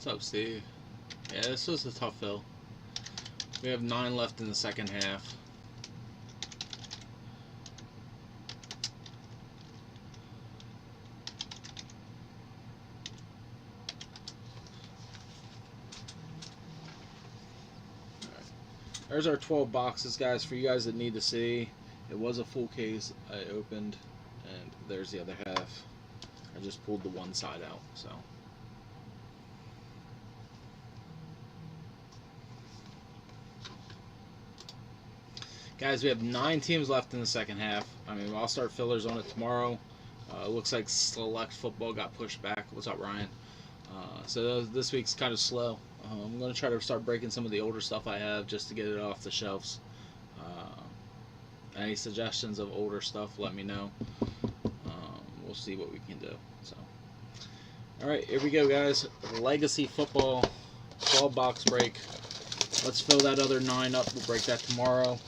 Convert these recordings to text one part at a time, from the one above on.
What's up, Steve? Yeah, this was a tough fill. We have 9 left in the second half. There's our 12 boxes, guys, for you guys that need to see. It was a full case I opened, and there's the other half. I just pulled the one side out, so. Guys, we have 9 teams left in the second half. I mean, I'll start fillers on it tomorrow. It looks like select football got pushed back. What's up, Ryan? So this week's kind of slow. I'm going to try to start breaking some of the older stuff I have just to get it off the shelves. Any suggestions of older stuff, let me know. We'll see what we can do. So, all right, here we go, guys. Legacy football, 12 box break. Let's fill that other 9 up. We'll break that tomorrow.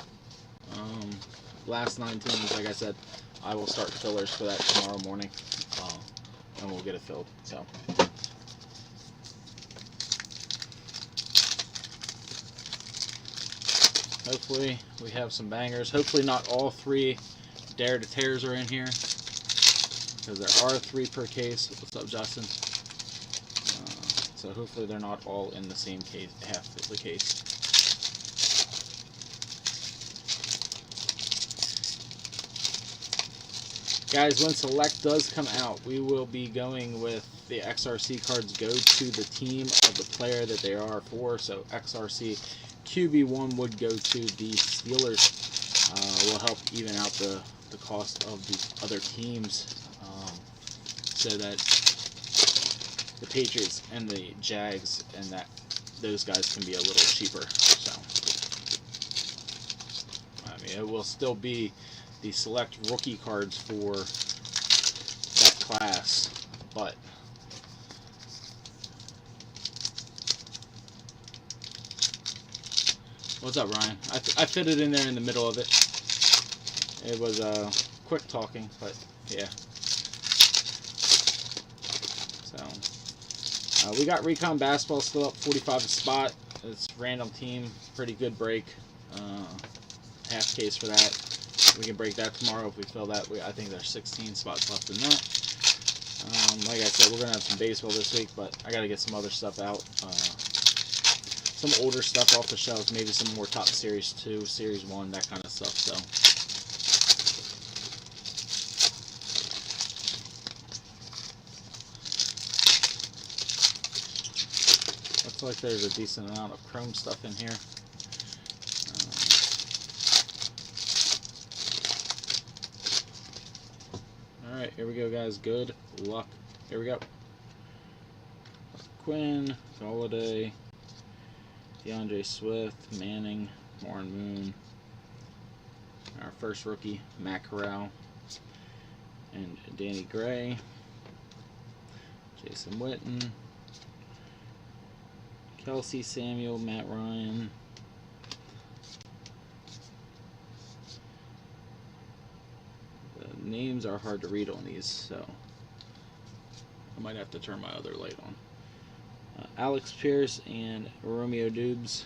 Last 9 teams, like I said, I will start fillers for that tomorrow morning, and we'll get it filled. So. Hopefully we have some bangers. Hopefully not all 3 Dare to Tears are in here, because there are 3 per case. What's up, Justin? So hopefully they're not all in the same case, half of the case. Guys, when Select does come out, we will be going with the XRC cards go to the team of the player that they are for. So XRC QB1 would go to the Steelers. Will help even out the cost of the other teams, so that the Patriots and the Jags and those guys can be a little cheaper. So, I mean, it will still be the select rookie cards for that class, but what's up, Ryan? I fit it in there in the middle of it. It was quick talking, but yeah. So we got Recon Basketball still up 45 a spot. It's random team, pretty good break. Half case for that. We can break that tomorrow if we fill that. I think there's 16 spots left in that. Like I said, we're gonna have some baseball this week, but I gotta get some other stuff out. Some older stuff off the shelves, maybe some more Top Series 2, Series 1, that kind of stuff. So. Looks like there's a decent amount of chrome stuff in here. Alright, here we go, guys. Good luck. Here we go. Quinn, Galladay, DeAndre Swift, Manning, Warren Moon, our first rookie, Matt Corral, and Danny Gray, Jason Witten, Kelsey Samuel, Matt Ryan, the names are hard to read on these, so I might have to turn my other light on. Alex Pierce and Romeo Dubes.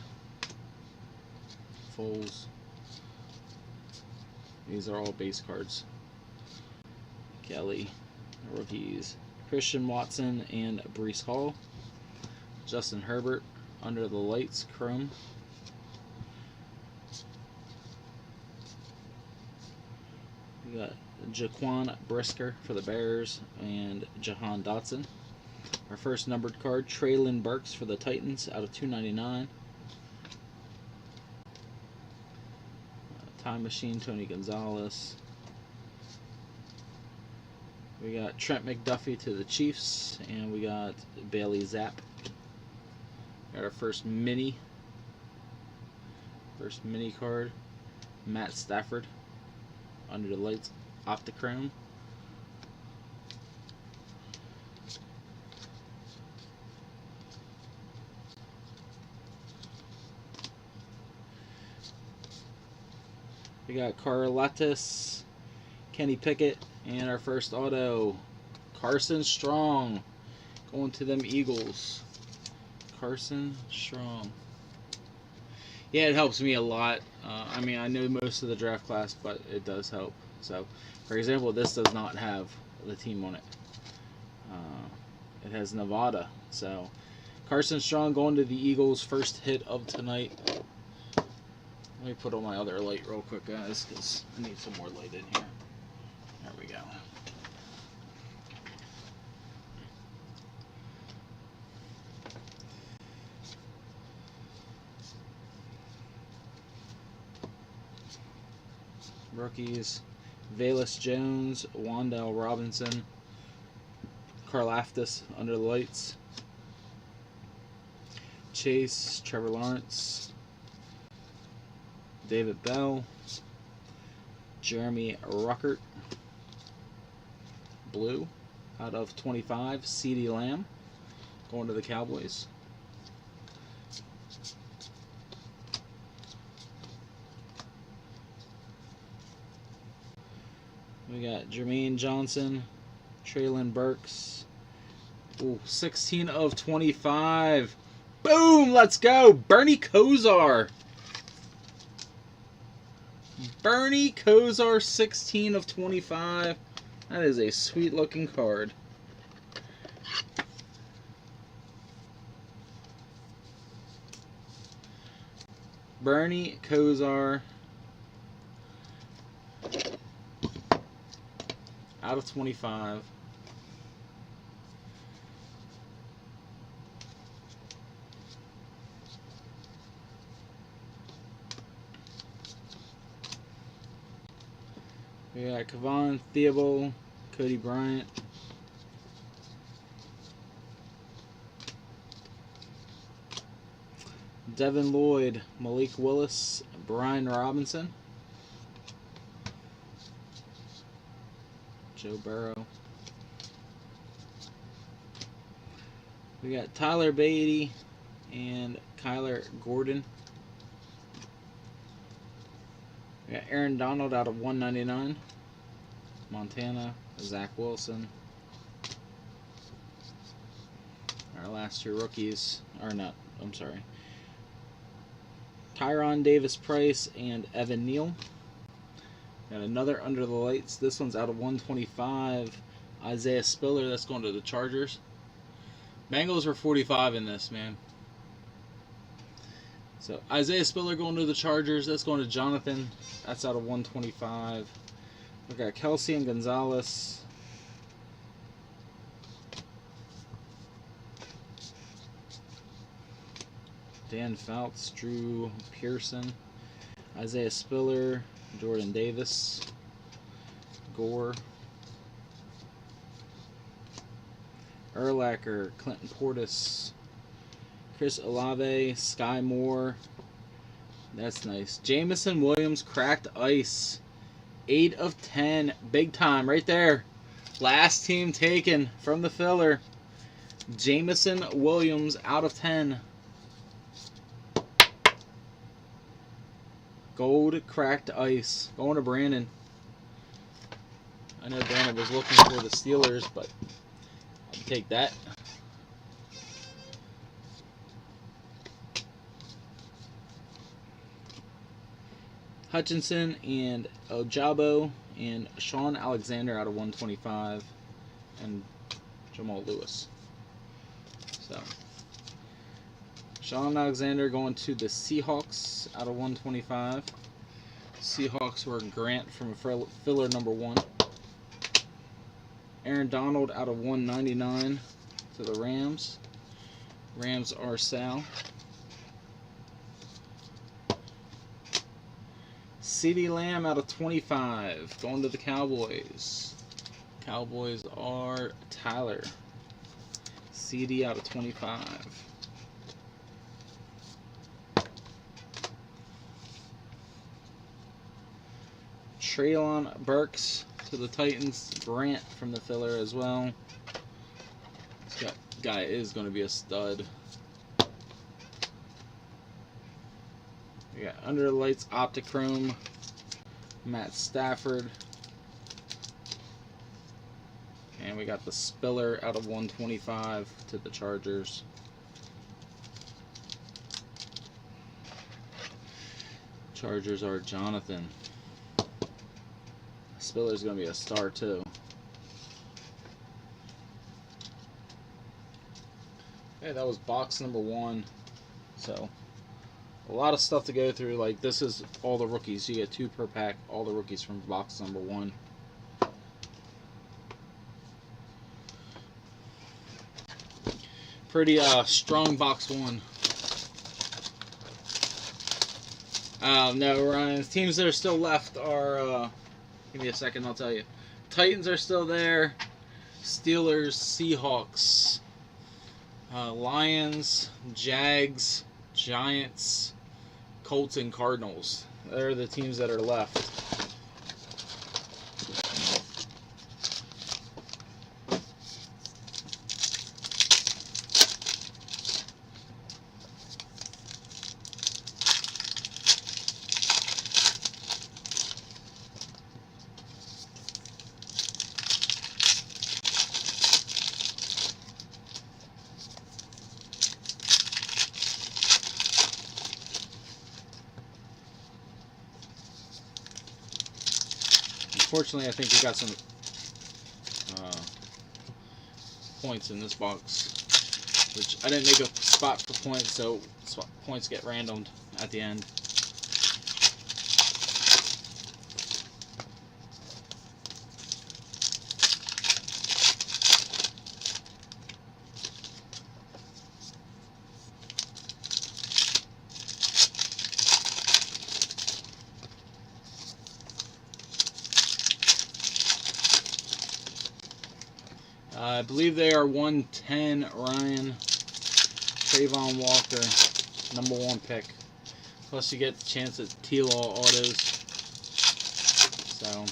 Foles. These are all base cards. Kelly, rookies. Christian Watson and Breece Hall. Justin Herbert, Under the Lights, chrome. We got Jaquan Brisker for the Bears and Jahan Dotson. Our first numbered card, Traylon Burks for the Titans out of 299. Time Machine, Tony Gonzalez. We got Trent McDuffie to the Chiefs, and we got Bailey Zapp. Got our first mini card, Matt Stafford, Under the Lights, Optichrome. We got Carlatis, Kenny Pickett, and our first auto, Carson Strong, going to them Eagles. Carson Strong. Yeah, it helps me a lot. I mean, I know most of the draft class, but it does help. So, for example, this does not have the team on it. It has Nevada. So, Carson Strong going to the Eagles, first hit of tonight. Let me put on my other light real quick, guys, because I need some more light in here. There we go. Rookies: Velus Jones, Wan'Dale Robinson, Karlaftis under the lights, Chase, Trevor Lawrence, David Bell, Jeremy Ruckert, blue out of 25, CeeDee Lamb going to the Cowboys. We got Jermaine Johnson, Traylon Burks. Ooh, 16 of 25. Boom! Let's go! Bernie Kosar. Bernie Kosar, 16 of 25. That is a sweet looking card. Bernie Kosar. Out of 25. We got Kevon Thibodeau, Cody Bryant, Devin Lloyd, Malik Willis, Brian Robinson, Joe Burrow. We got Tyler Beatty and Kyler Gordon. We got Aaron Donald out of 199. Montana, Zach Wilson. Our last two rookies, or not, I'm sorry. Tyron Davis Price and Evan Neal. Got another under the lights. This one's out of 125. Isaiah Spiller, that's going to the Chargers. Bengals were 45 in this, man. So Isaiah Spiller going to the Chargers. That's going to Jonathan. That's out of 125. We got Kelsey and Gonzalez. Dan Fouts, Drew Pearson, Isaiah Spiller, Jordan Davis, Gore, Urlacher, Clinton Portis, Chris Olave, Sky Moore. That's nice. Jamison Williams, cracked ice. 8 of 10. Big time right there. Last team taken from the filler. Jamison Williams out of 10. Gold cracked ice. Going to Brandon. I know Brandon was looking for the Steelers, but I'll take that. Hutchinson and Ojabo and Sean Alexander out of 125 and Jamal Lewis. So Sean Alexander going to the Seahawks out of 125. Seahawks were Grant from filler number 1. Aaron Donald out of 199 to the Rams. Rams are Sal. CeeDee Lamb out of 25 going to the Cowboys. Cowboys are Tyler. CeeDee out of 25. Traylon Burks to the Titans. Grant from the filler as well. This guy is going to be a stud. We got Under the Lights Optichrome, Matt Stafford. And we got the Spiller out of 125 to the Chargers. Chargers are Jonathan. Spiller's going to be a star too. Okay, that was box number 1. So, a lot of stuff to go through. Like, this is all the rookies. You get 2 per pack, all the rookies from box number 1. Pretty strong box 1. No, Ryan. The teams that are still left are, give me a second, I'll tell you. Titans are still there. Steelers, Seahawks, Lions, Jags, Giants, Colts, and Cardinals. They're the teams that are left. Unfortunately, I think we got some points in this box, which I didn't make a spot for points, so points get randomed at the end. I believe they are 110, Ryan. Trayvon Walker, #1 pick. Plus you get the chance at T-Law autos. So,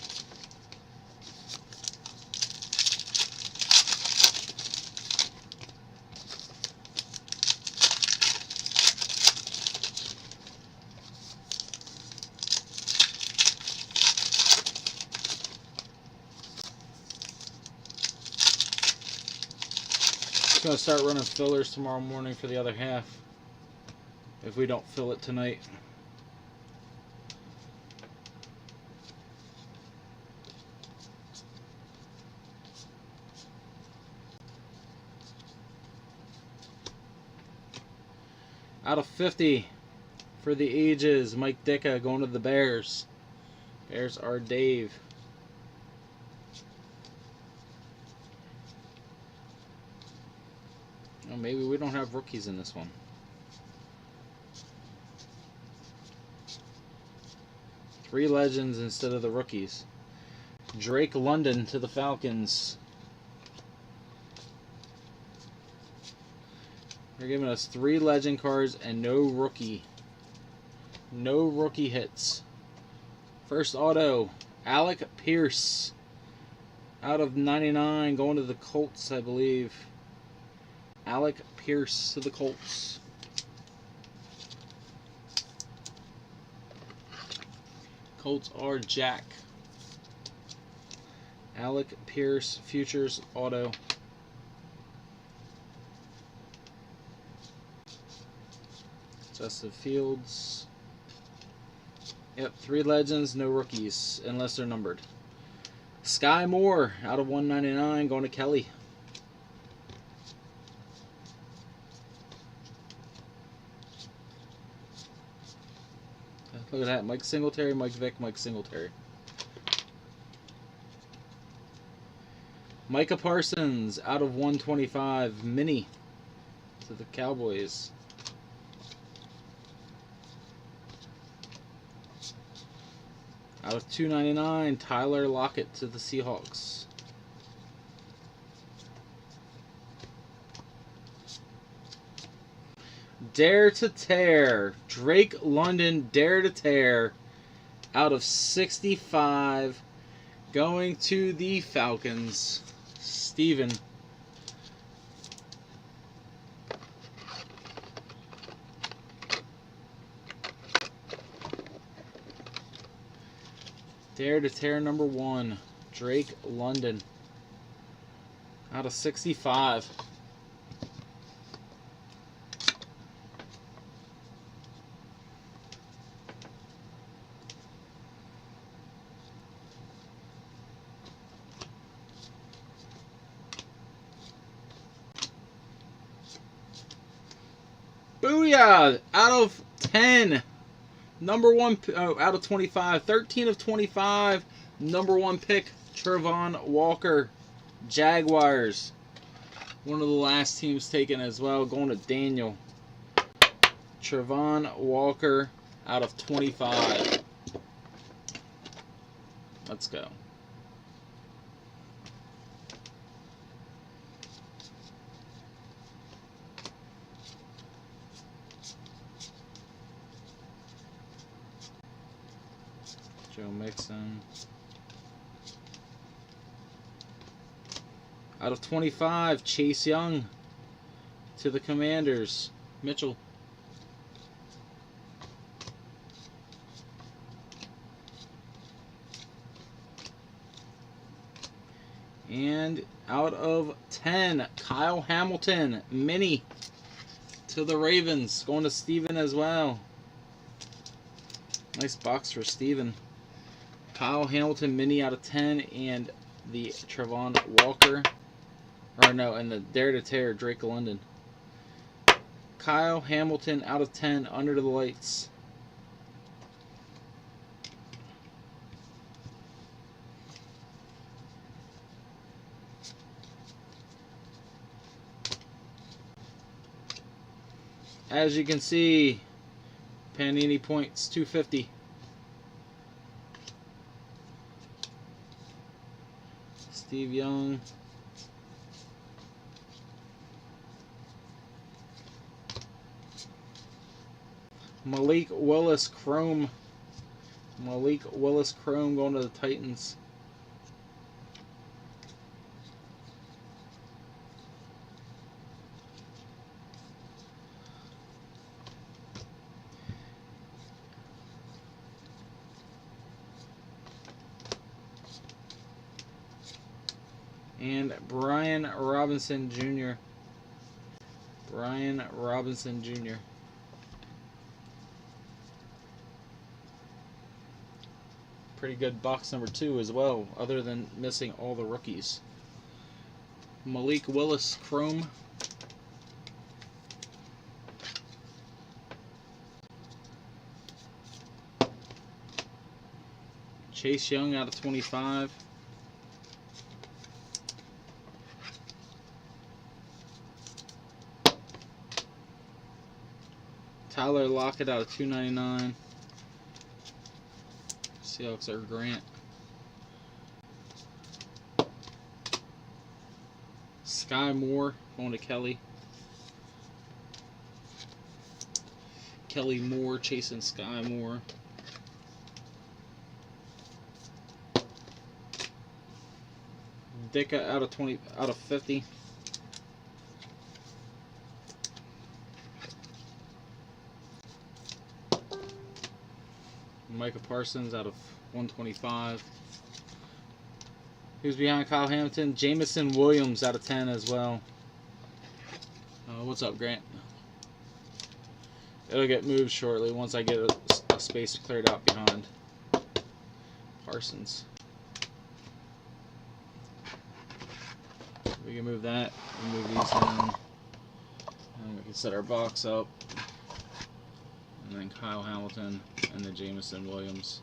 I'm going to start running fillers tomorrow morning for the other half, if we don't fill it tonight. Out of 50 for the ages, Mike Ditka going to the Bears. Bears are Dave. Oh, maybe we don't have rookies in this one. Three legends instead of the rookies. Drake London to the Falcons. They're giving us 3 legend cards and no rookie. No rookie hits. First auto, Alec Pierce. Out of 99, going to the Colts, I believe. Alec Pierce to the Colts. Colts are Jack. Alec Pierce, Futures auto. Justin Fields. Yep, 3 legends, no rookies, unless they're numbered. Sky Moore, out of 199, going to Kelly. Look at that, Mike Singletary, Mike Vick, Mike Singletary. Micah Parsons, out of 125, mini to the Cowboys. Out of 299, Tyler Lockett to the Seahawks. Dare to Tear, Drake London, Dare to Tear, out of 65, going to the Falcons. Steven. Dare to Tear #1, Drake London, out of 65. Booyah! Out of 10. Number 1, out of 25. 13 of 25. Number 1 pick, Travon Walker. Jaguars. One of the last teams taken as well. Going to Daniel. Travon Walker out of 25. Let's go. Joe Mixon. Out of 25, Chase Young to the Commanders. Mitchell. And out of 10, Kyle Hamilton, mini to the Ravens. Going to Steven as well. Nice box for Steven. Kyle Hamilton, mini out of 10, and the Travon Walker. Or no, and the Dare to Tear, Drake London. Kyle Hamilton out of 10, under the lights. As you can see, Panini points 250. Steve Young. Malik Willis Chrome. Malik Willis Chrome going to the Titans. And Brian Robinson Jr. Brian Robinson Jr. Pretty good box number 2 as well, other than missing all the rookies. Malik Willis Chrome. Chase Young out of 25. Tyler Lockett out of 299. Seahawks are Grant. Sky Moore going to Kelly. Kelly Moore chasing Sky Moore. Dicka out of 50. Micah Parsons out of 125. Who's behind Kyle Hamilton? Jamison Williams out of 10 as well. What's up, Grant? It'll get moved shortly once I get a space cleared out behind Parsons. We can move that. We move these in. And we can set our box up. And then Kyle Hamilton and then Jamison Williams.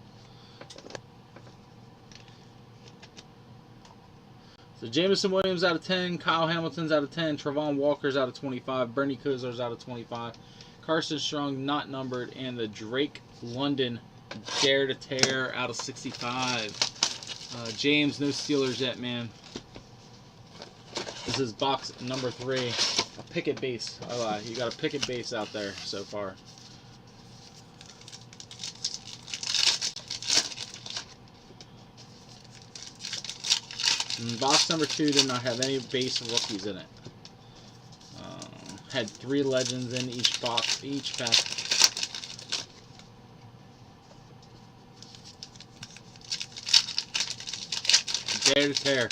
So Jamison Williams out of 10, Kyle Hamilton's out of 10, Travon Walker's out of 25, Bernie Kosar's out of 25, Carson Strong not numbered, and the Drake London Dare to Tear out of 65. James, no Steelers yet, man. This is box number 3. A picket base. I lied. You got a picket base out there so far. And box number 2 did not have any base rookies in it. Had 3 legends in each box, each pack. Dare to Tear.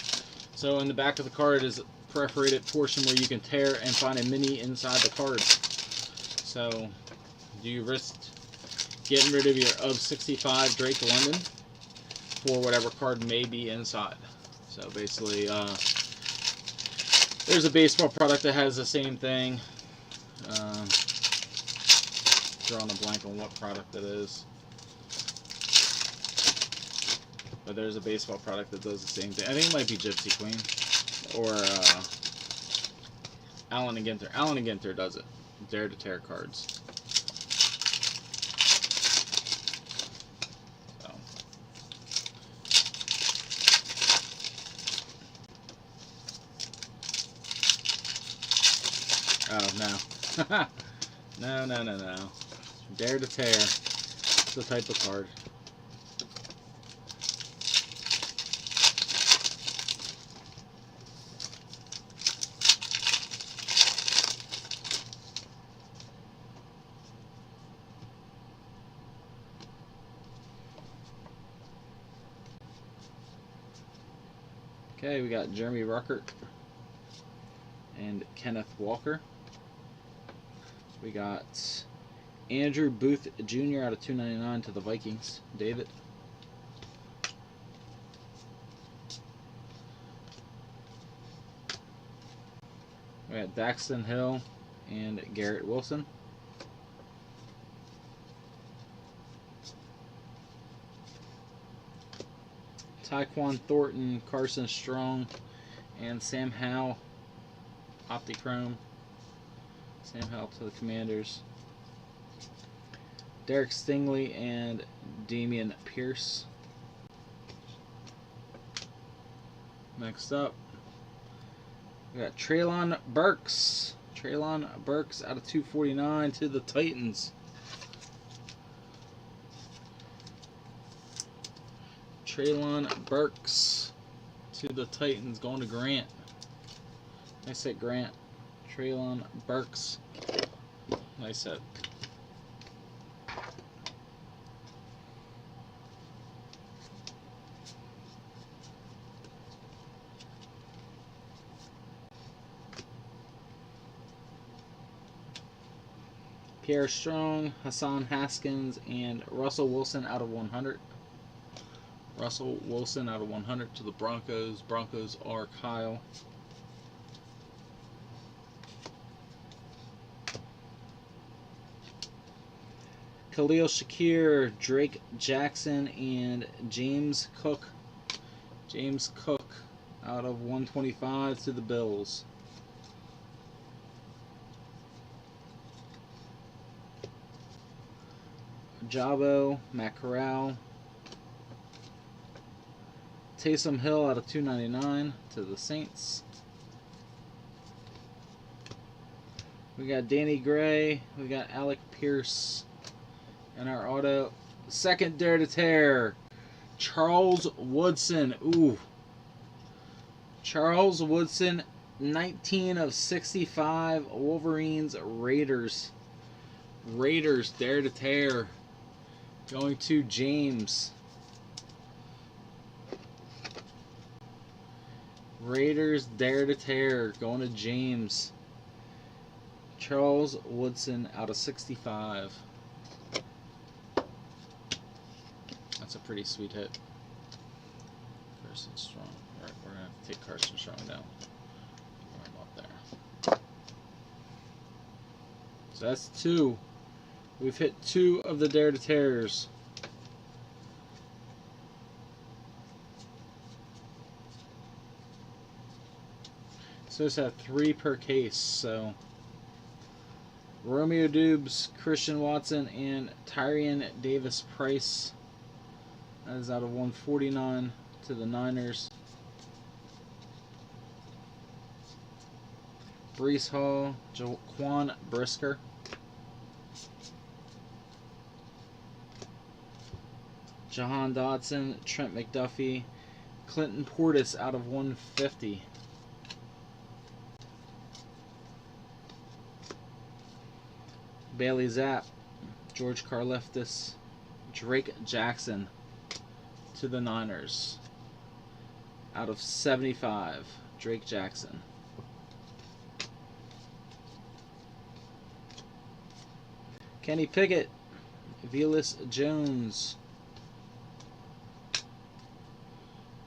So in the back of the card is a perforated portion where you can tear and find a mini inside the card. So do you risk getting rid of your of 65 Drake London for whatever card may be inside? So basically, there's a baseball product that has the same thing. drawing a blank on what product it is. But there's a baseball product that does the same thing. I think it might be Gypsy Queen or Allen and Ginter. Allen and Ginter does it. Dare to Tear cards. So. Oh no. No. Dare to Tear. It's the type of card. Okay, we got Jeremy Ruckert and Kenneth Walker. We got Andrew Booth Jr. out of 299 to the Vikings. David. We got Daxton Hill and Garrett Wilson. Tyquan Thornton, Carson Strong, and Sam Howell, Optichrome. Sam Howell to the Commanders. Derek Stingley and Damian Pierce. Next up, we got Treylon Burks. Treylon Burks out of 249 to the Titans. Treylon Burks to the Titans, going to Grant. Nice hit, Grant. Treylon Burks. Nice hit. Pierre Strong, Hassan Haskins, and Russell Wilson out of 100. Russell Wilson out of 100 to the Broncos. Broncos are Kyle. Khalil Shakir, Drake Jackson, and James Cook. James Cook out of 125 to the Bills. Jabo, Matt Corral. Taysom Hill out of 299 to the Saints. We got Danny Gray. We got Alec Pierce. And our auto. Second Dare to Tear. Charles Woodson. Ooh. Charles Woodson, 19 of 65. Wolverines, Raiders. Raiders, Dare to Tear. Going to James. Raiders, Dare to Tear. Going to James. Charles Woodson out of 65. That's a pretty sweet hit. Carson Strong. Alright, we're going to have to take Carson Strong down. Put him up there. So that's 2. We've hit 2 of the Dare to Tears. So it's at 3 per case. So Romeo Dubes, Christian Watson, and Tyrion Davis Price. That is out of 149 to the Niners. Breece Hall, Jaquan Brisker. Jahan Dotson, Trent McDuffie, Clinton Portis out of 150. Bailey Zapp, George Karlaftis, Drake Jackson to the Niners out of 75. Drake Jackson. Kenny Pickett, Velus Jones.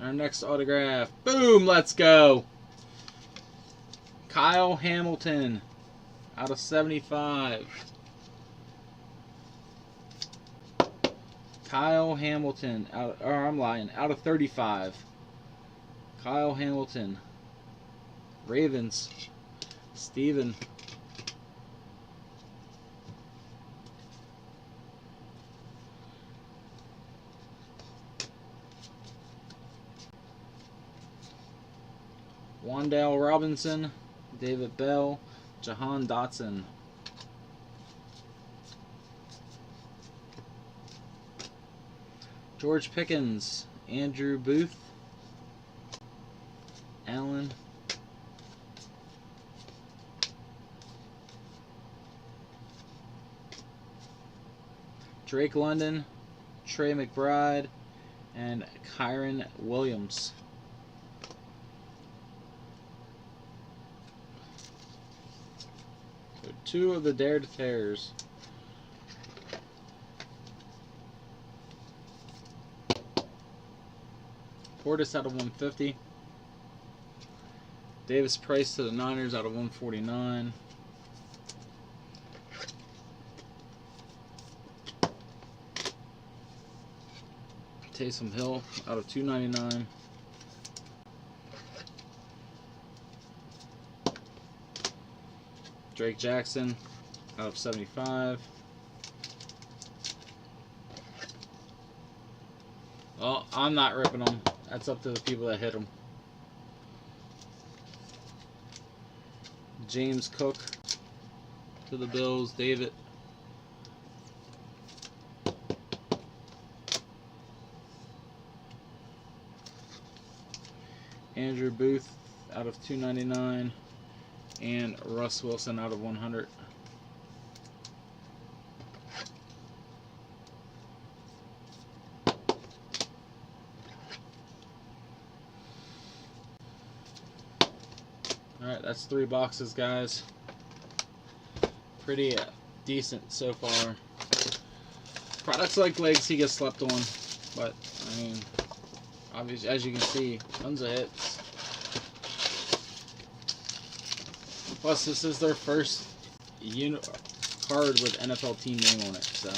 Our next autograph. Boom, let's go. Kyle Hamilton out of 75. Kyle Hamilton, out of 35. Kyle Hamilton. Ravens. Steven. Wan'Dale Robinson. David Bell. Jahan Dotson. George Pickens. Andrew Booth. Allen. Drake London, Trey McBride, and Kyron Williams. So 2 of the Dare to Tears. Portis out of 150. Davis Price to the Niners out of 149. Taysom Hill out of 299. Drake Jackson out of 75. Well, I'm not ripping them. That's up to the people that hit them. James Cook to the Bills. David. Andrew Booth out of 299. And Russ Wilson out of 100. Alright, that's 3 boxes, guys. Pretty decent so far. Products like Legacy get slept on, but I mean, obviously, as you can see, tons of hits. Plus, this is their first card with NFL team name on it, so.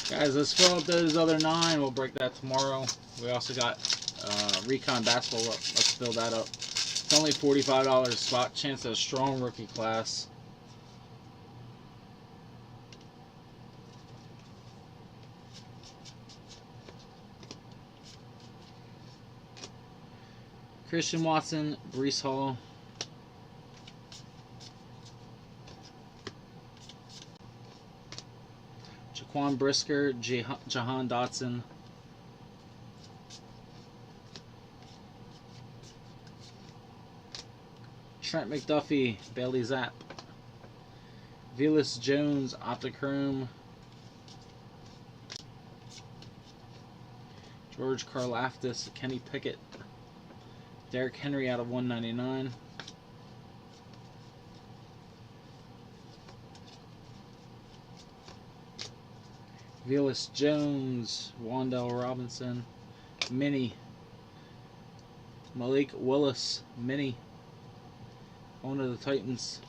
Guys, let's fill up those other 9. We'll break that tomorrow. We also got Recon Basketball up. Let's fill that up. It's only $45 spot. Chance at a strong rookie class. Christian Watson, Breece Hall. Jaquan Brisker, Jahan Dotson. Trent McDuffie, Bailey Zapp. Velus Jones, Optichrome. George Karlaftis, Kenny Pickett. Derrick Henry out of 199. Velus Jones, Wan'Dale Robinson, Mini. Malik Willis, Mini. One of the Titans.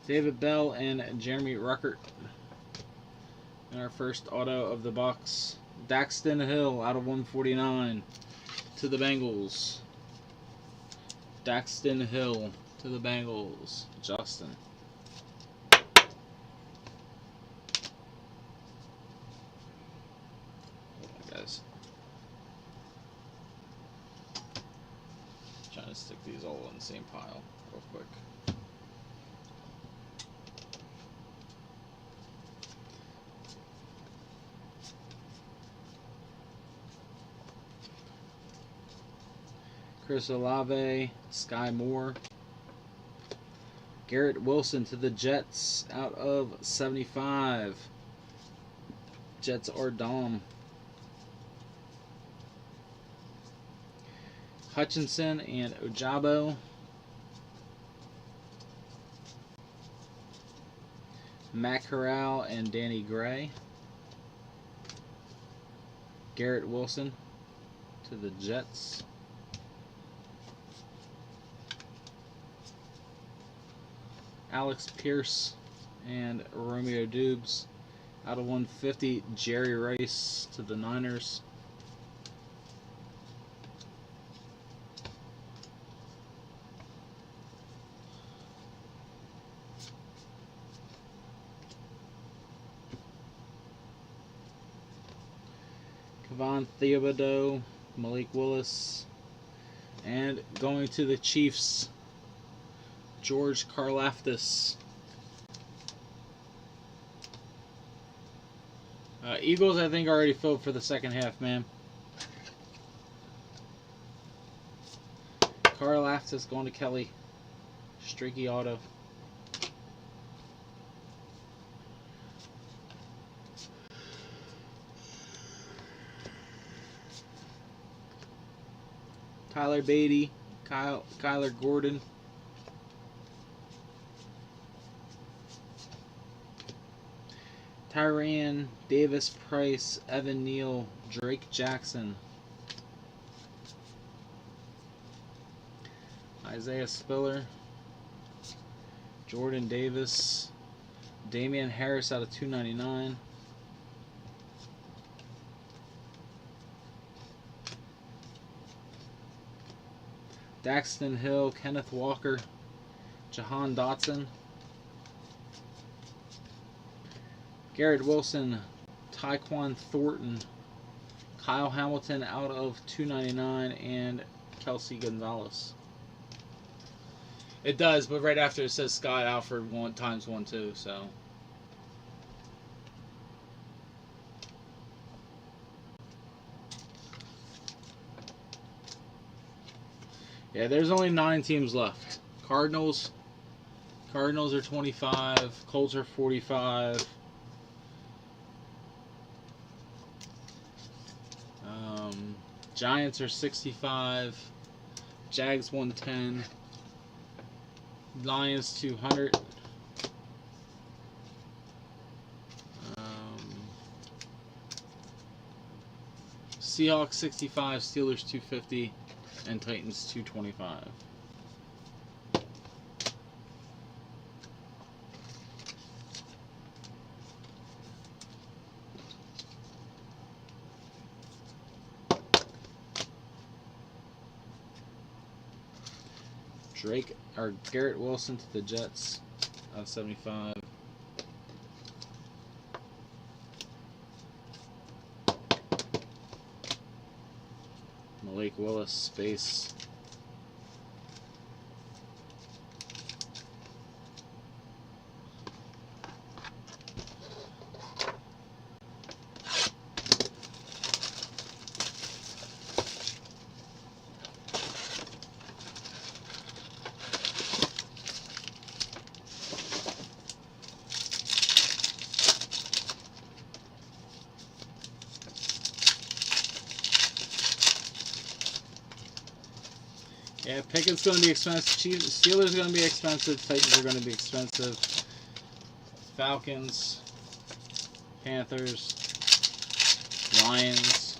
David Bell and Jeremy Ruckert. And our first auto of the box, Daxton Hill out of 149 to the Bengals. Daxton Hill to the Bengals. Justin. Guys. Trying to stick these all in the same pile real quick. Chris Olave, Sky Moore. Garrett Wilson to the Jets out of 75. Jets are Dom. Hutchinson and Ojabo. Matt Corral and Danny Gray. Garrett Wilson to the Jets. Alex Pierce and Romeo Dubes out of 150. Jerry Rice to the Niners. Kevon Thibodeau, Malik Willis, and going to the Chiefs, George Karlaftis. Eagles, I think, already filled for the second half, man. Karlaftis going to Kelly. Streaky auto. Tyler Beatty, Kyler Gordon. Tyrann, Davis Price, Evan Neal, Drake Jackson. Isaiah Spiller. Jordan Davis. Damian Harris out of 299. Daxton Hill, Kenneth Walker, Jahan Dotson. Garrett Wilson, Tyquan Thornton, Kyle Hamilton out of 299, and Kelsey Gonzalez. It does, but right after it says Scott Alford ×1 too, so. Yeah, there's only 9 teams left. Cardinals are 25, Colts are 45. Giants are 65, Jags 110, Lions 200, Seahawks 65, Steelers 250, and Titans 225. Garrett Wilson to the Jets out of 75. Malik Willis, space. Yeah, Pickett's going to be expensive. Steelers are going to be expensive. Titans are going to be expensive. Falcons, Panthers, Lions.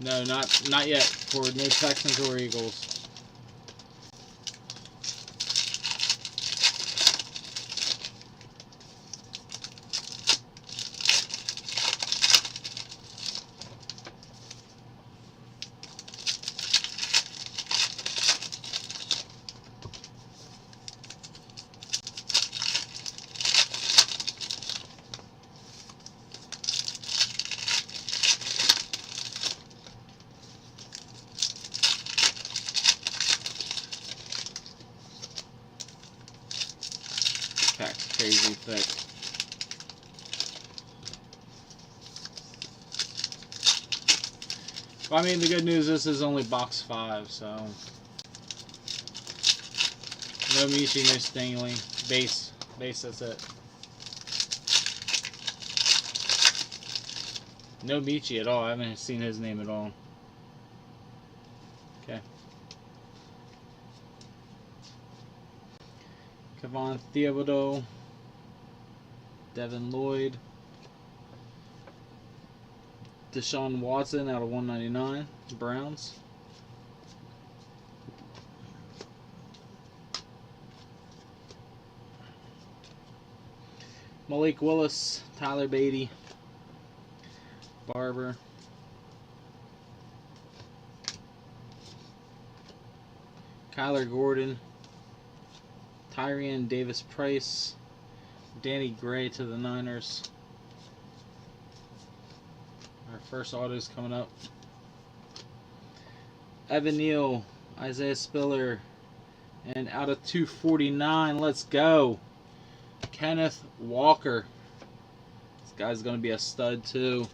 No, not yet. For no Texans or Eagles. pack's crazy thick. Well, I mean, the good news is this is only box 5, so no Michi, no Stingley. Base, that's it. No Michi at all. I haven't seen his name at all. Okay. Kevon Thibodeau, Devin Lloyd, Deshaun Watson out of 199, Browns. Malik Willis, Tyler Beatty, Barber, Kyler Gordon, Tyrion Davis-Price, Danny Gray to the Niners. Our first auto's coming up. Evan Neal, Isaiah Spiller, and out of 249, let's go, Kenneth Walker. This guy's going to be a stud too.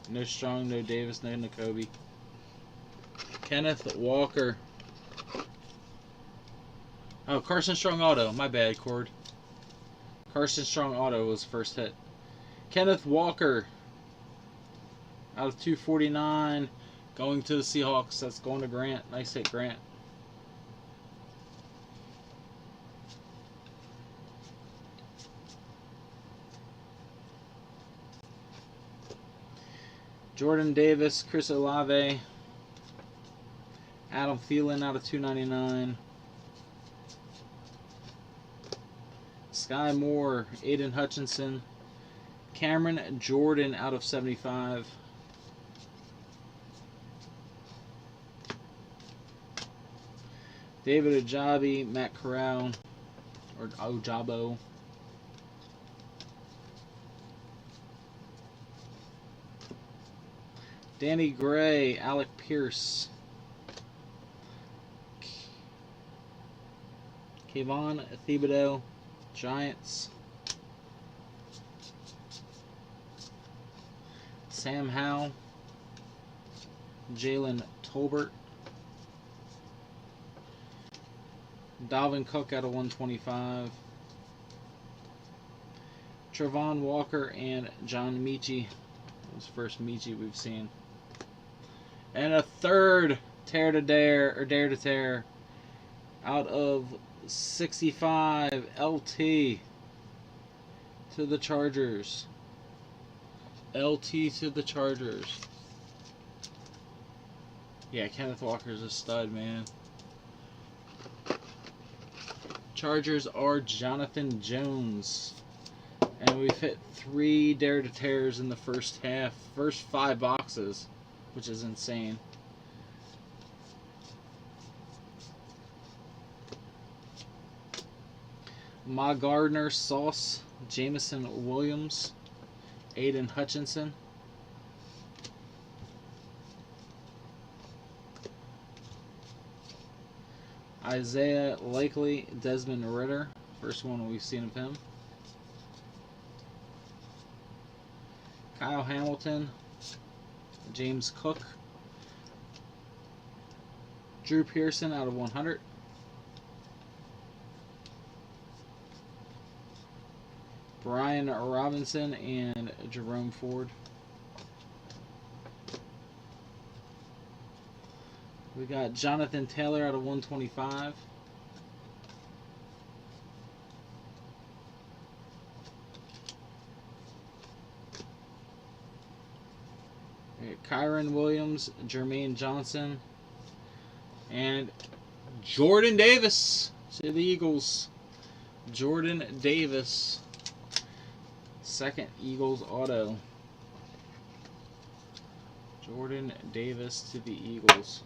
No Strong, no Davis, no Nakobe. Kenneth Walker. Oh, Carson Strong auto. My bad, Cord. Carson Strong auto was first hit. Kenneth Walker. Out of 249. Going to the Seahawks. That's going to Grant. Nice hit, Grant. Jordan Davis, Chris Olave, Adam Thielen out of 299. Sky Moore, Aiden Hutchinson, Cameron Jordan out of 75. David Ajabi, Matt Corral, or Ojabo. Danny Gray, Alec Pierce, Kayvon Thibodeau, Giants, Sam Howell, Jalen Tolbert, Dalvin Cook out of 125, Trevon Walker, and John Michi. That was the first Michi we've seen. And a third Dare to Dare, or Dare to Tear, out of 65, LT to the Chargers. LT to the Chargers. Yeah, Kenneth Walker's a stud, man. Chargers are Jonathan Jones. And we've hit 3 Dare to Tears in the first half. First 5 boxes, which is insane. Ma Gardner, Sauce, Jameson Williams, Aiden Hutchinson, Isaiah Likely, Desmond Ritter, first one we've seen of him, Kyle Hamilton, James Cook, Drew Pearson out of 100, Brian Robinson, and Jerome Ford. We got Jonathan Taylor out of 125. Kyron Williams, Jermaine Johnson, and Jordan Davis to the Eagles. Jordan Davis, second Eagles auto. Jordan Davis to the Eagles.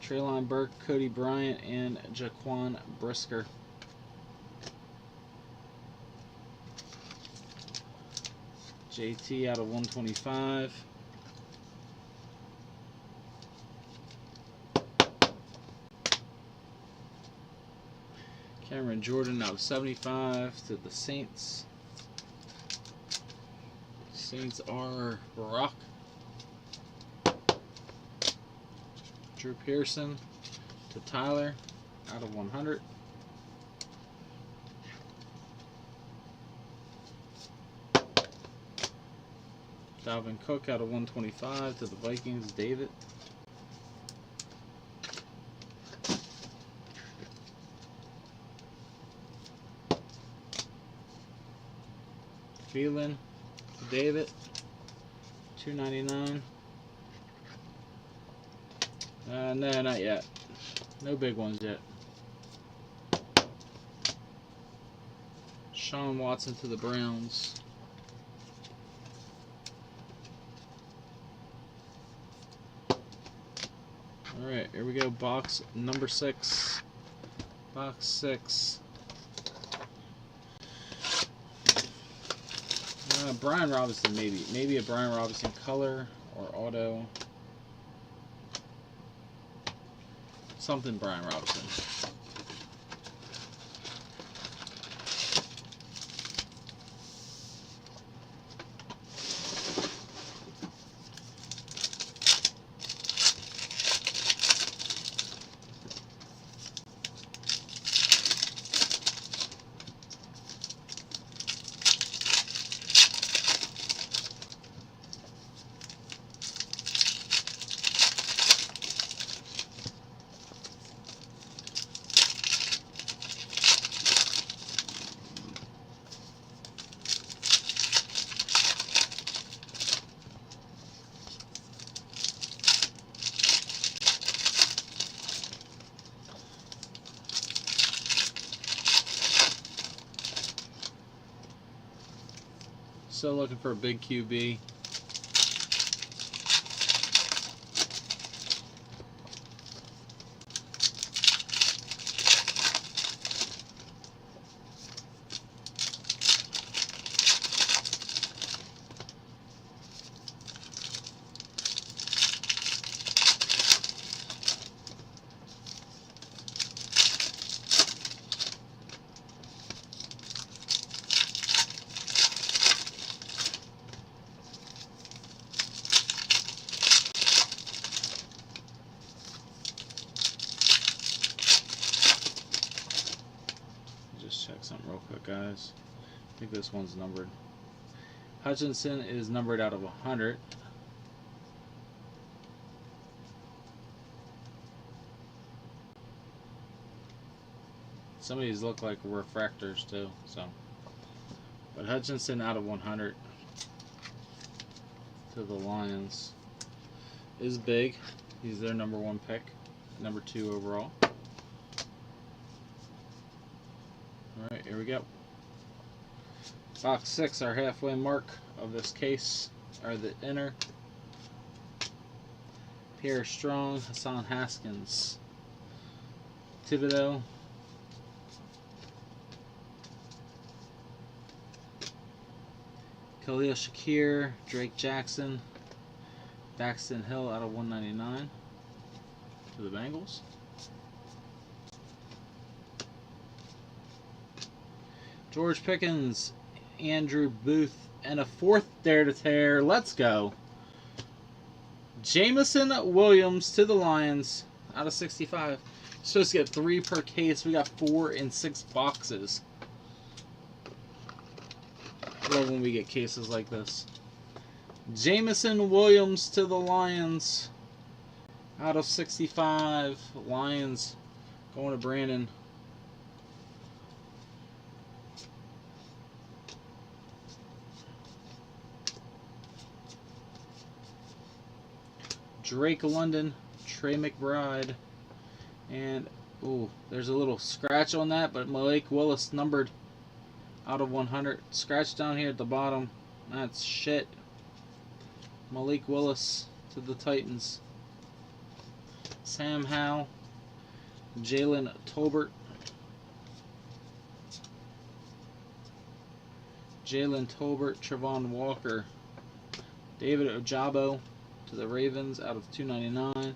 Treylon Burke, Cody Bryant, and Jaquan Brisker. JT out of 125. Cameron Jordan out of 75 to the Saints. Saints are Brock. Drew Pearson to Tyler out of 100. Dalvin Cook out of 125 to the Vikings, David. Phelan to David, 299. No, not yet. No big ones yet. Sean Watson to the Browns. Alright, here we go. Box number 6. Box 6. Brian Robinson, maybe. Maybe a Brian Robinson color or auto. Something Brian Robinson. Still looking for a big QB. Check something real quick, guys. I think this one's numbered. Hutchinson is numbered out of 100. Some of these look like refractors too, so. But Hutchinson out of 100 to the Lions is big. He's their #1 pick, number 2 overall. Alright, here we go. Box 6, our halfway mark of this case, are the inner. Pierre Strong, Hassan Haskins, Thibodeau, Khalil Shakir, Drake Jackson, Daxton Hill out of 199 to the Bengals. George Pickens, Andrew Booth, and a 4th Dare to Tear. Let's go. Jameson Williams to the Lions out of 65. Supposed to get 3 per case. We got 4 in 6 boxes. Love when we get cases like this. Jameson Williams to the Lions out of 65. Lions going to Brandon. Drake London, Trey McBride, and ooh, there's a little scratch on that, but Malik Willis numbered out of 100. Scratch down here at the bottom. That's shit. Malik Willis to the Titans. Sam Howell, Jalen Tolbert, Jalen Tolbert, Trevon Walker, David Ojabo to the Ravens out of 299.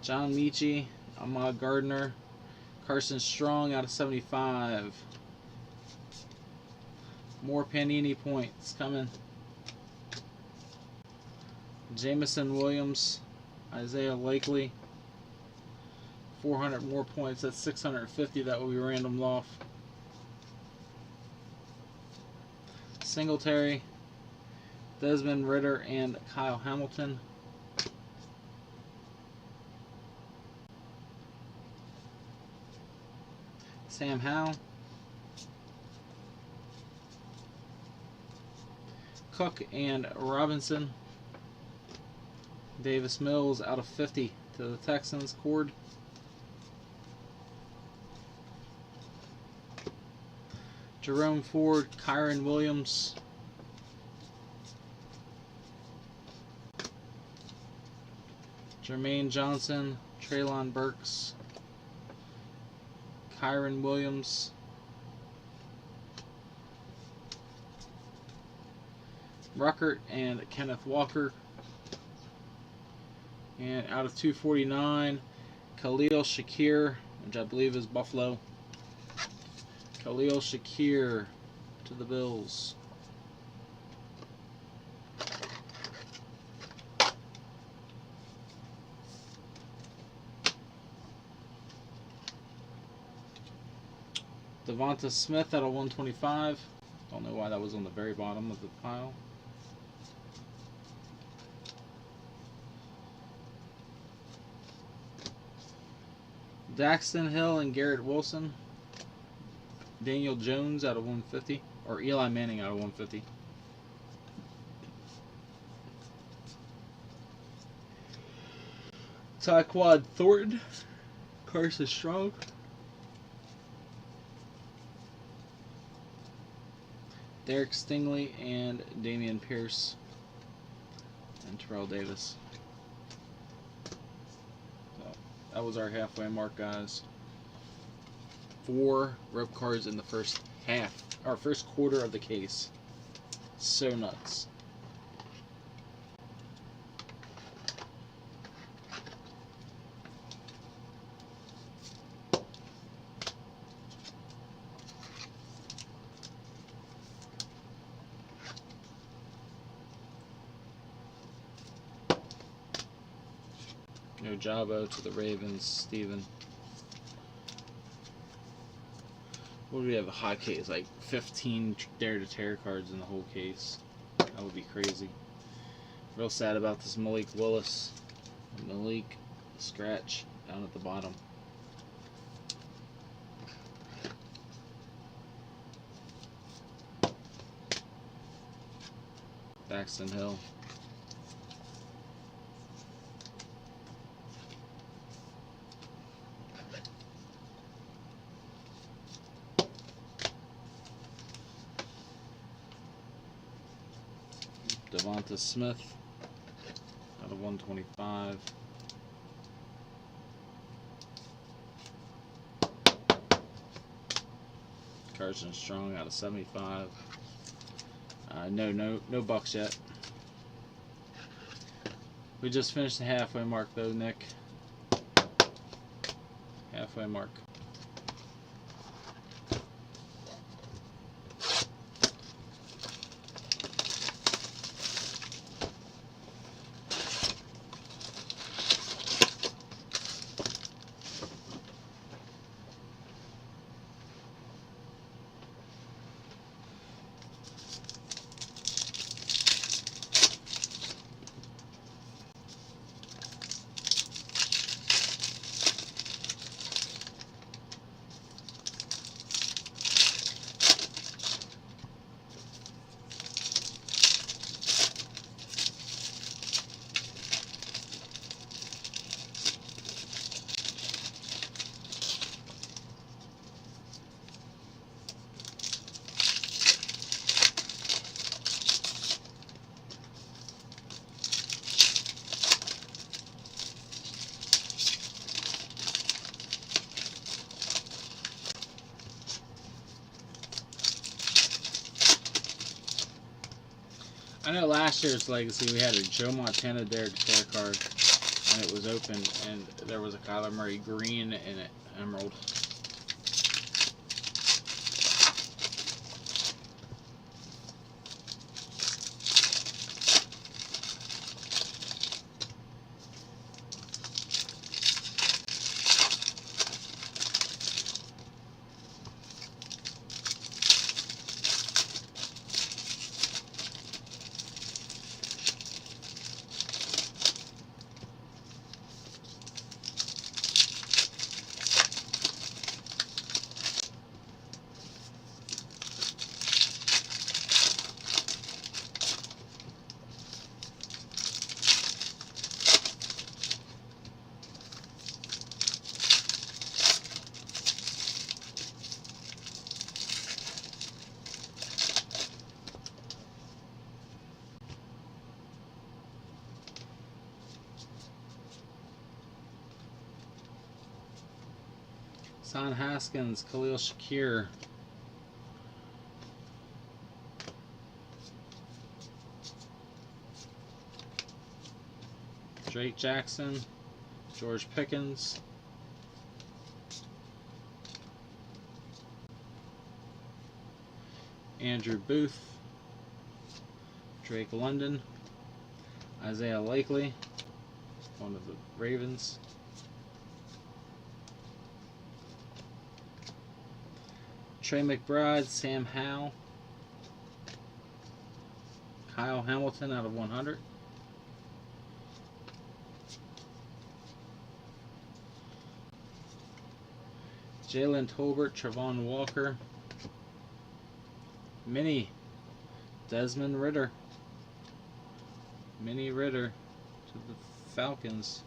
John Michie, Ahmad Gardner, Carson Strong out of 75. More Panini points coming. Jamison Williams, Isaiah Likely, 400 more points. That's 650. That will be random off. Singletary, Desmond Ridder, and Kyle Hamilton. Sam Howell, Cook and Robinson. Davis Mills out of 50 to the Texans. Cord. Jerome Ford, Kyron Williams. Jermaine Johnson, Treylon Burks, Kyron Williams, Ruckert and Kenneth Walker. And out of 249, Khalil Shakir, which I believe is Buffalo. Khalil Shakir to the Bills. Devonta Smith out of 125. Don't know why that was on the very bottom of the pile. Daxton Hill and Garrett Wilson. Daniel Jones out of 150. Or Eli Manning out of 150. Tyquan Thornton. Carson Strong. Derek Stingley and Damian Pierce. And Terrell Davis. So that was our halfway mark, guys. 4 rip cards in the first half, or first quarter of the case. So nuts. Ojabo to the Ravens, Steven. What do we have? A hot case, like 15 Dare to Tear cards in the whole case. That would be crazy. Real sad about this Malik Willis. Malik scratch down at the bottom. Daxton Hill. Devonta Smith out of 125. Carson Strong out of 75. No bucks yet. We just finished the halfway mark though, Nick. Halfway mark. I know last year's Legacy we had a Joe Montana Derek Jeter card, and it was open, and there was a Kyler Murray green in it, emerald. Son Haskins, Khalil Shakir. Drake Jackson, George Pickens. Andrew Booth, Drake London, Isaiah Likely, one of the Ravens. Trey McBride, Sam Howell, Kyle Hamilton out of 100. Jalen Tolbert, Travon Walker, Mini, Desmond Ridder, Mini Ridder to the Falcons.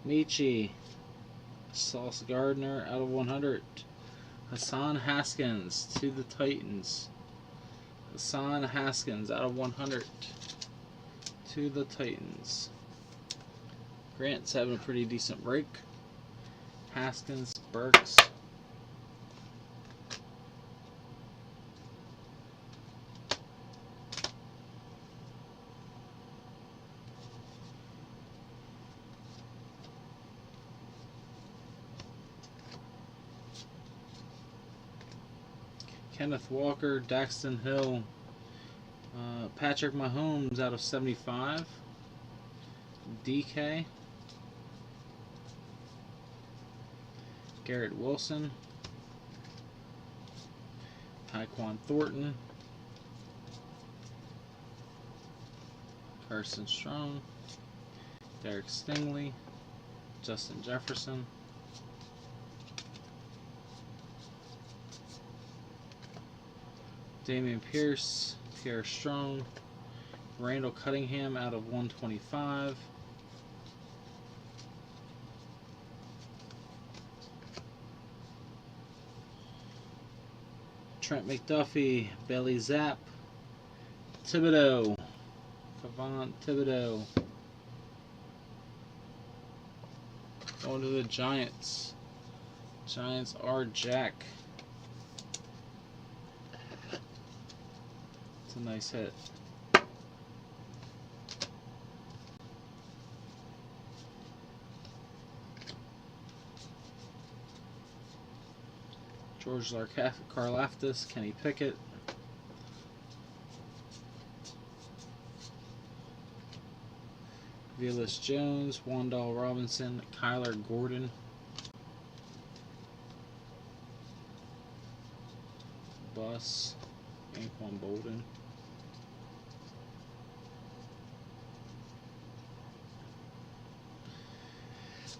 Michi, Sauce Gardner out of 100. Hassan Haskins to the Titans. Hassan Haskins out of 100 to the Titans. Grant's having a pretty decent break. Haskins, Burks. Kenneth Walker, Daxton Hill, Patrick Mahomes out of 75, DK, Garrett Wilson, Tyquan Thornton, Carson Strong, Derek Stingley, Justin Jefferson, Damian Pierce, Pierre Strong, Randall Cunningham out of 125. Trent McDuffie, Bailey Zapp, Thibodeau, Kayvon Thibodeau. Going to the Giants. Giants are Jack. It's a nice hit. George Karlaftis, Kenny Pickett, Velus Jones, Wandale Robinson, Kyler Gordon, Bus, Anquan Bolden,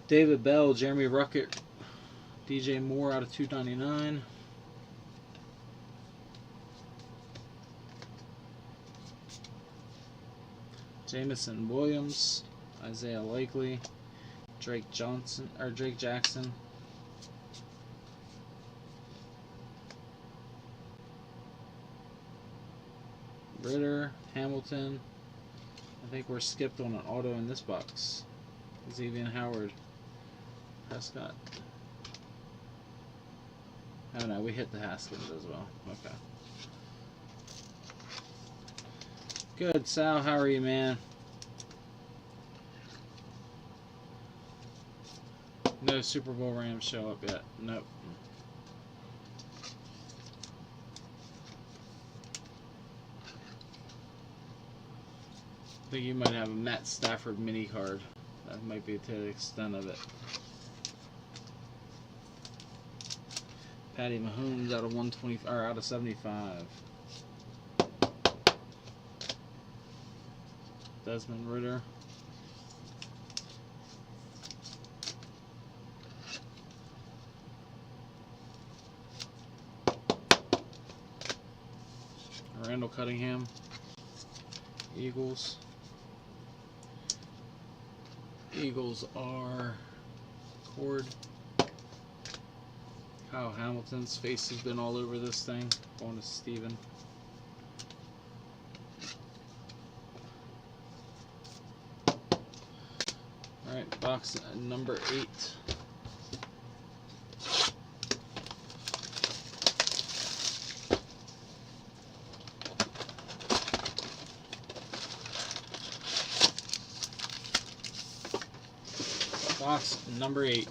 David Bell, Jeremy Ruckert, DJ Moore out of 299. Jamison Williams, Isaiah Likely, Drake Jackson. Ritter, Hamilton. I think we're skipped on an auto in this box. Xavier Howard, Prescott. Oh no, we hit the Haskins as well. Okay. Good, Sal. How are you, man? No Super Bowl Rams show up yet. Nope. I think you might have a Matt Stafford mini card. That might be to the extent of it. Patty Mahomes out of 120 or out of 75. Desmond Ridder. Randall Cunningham. Eagles. Eagles are Cord. Kyle Hamilton's face has been all over this thing. Going to Steven. Alright, box number 8. Box number 8.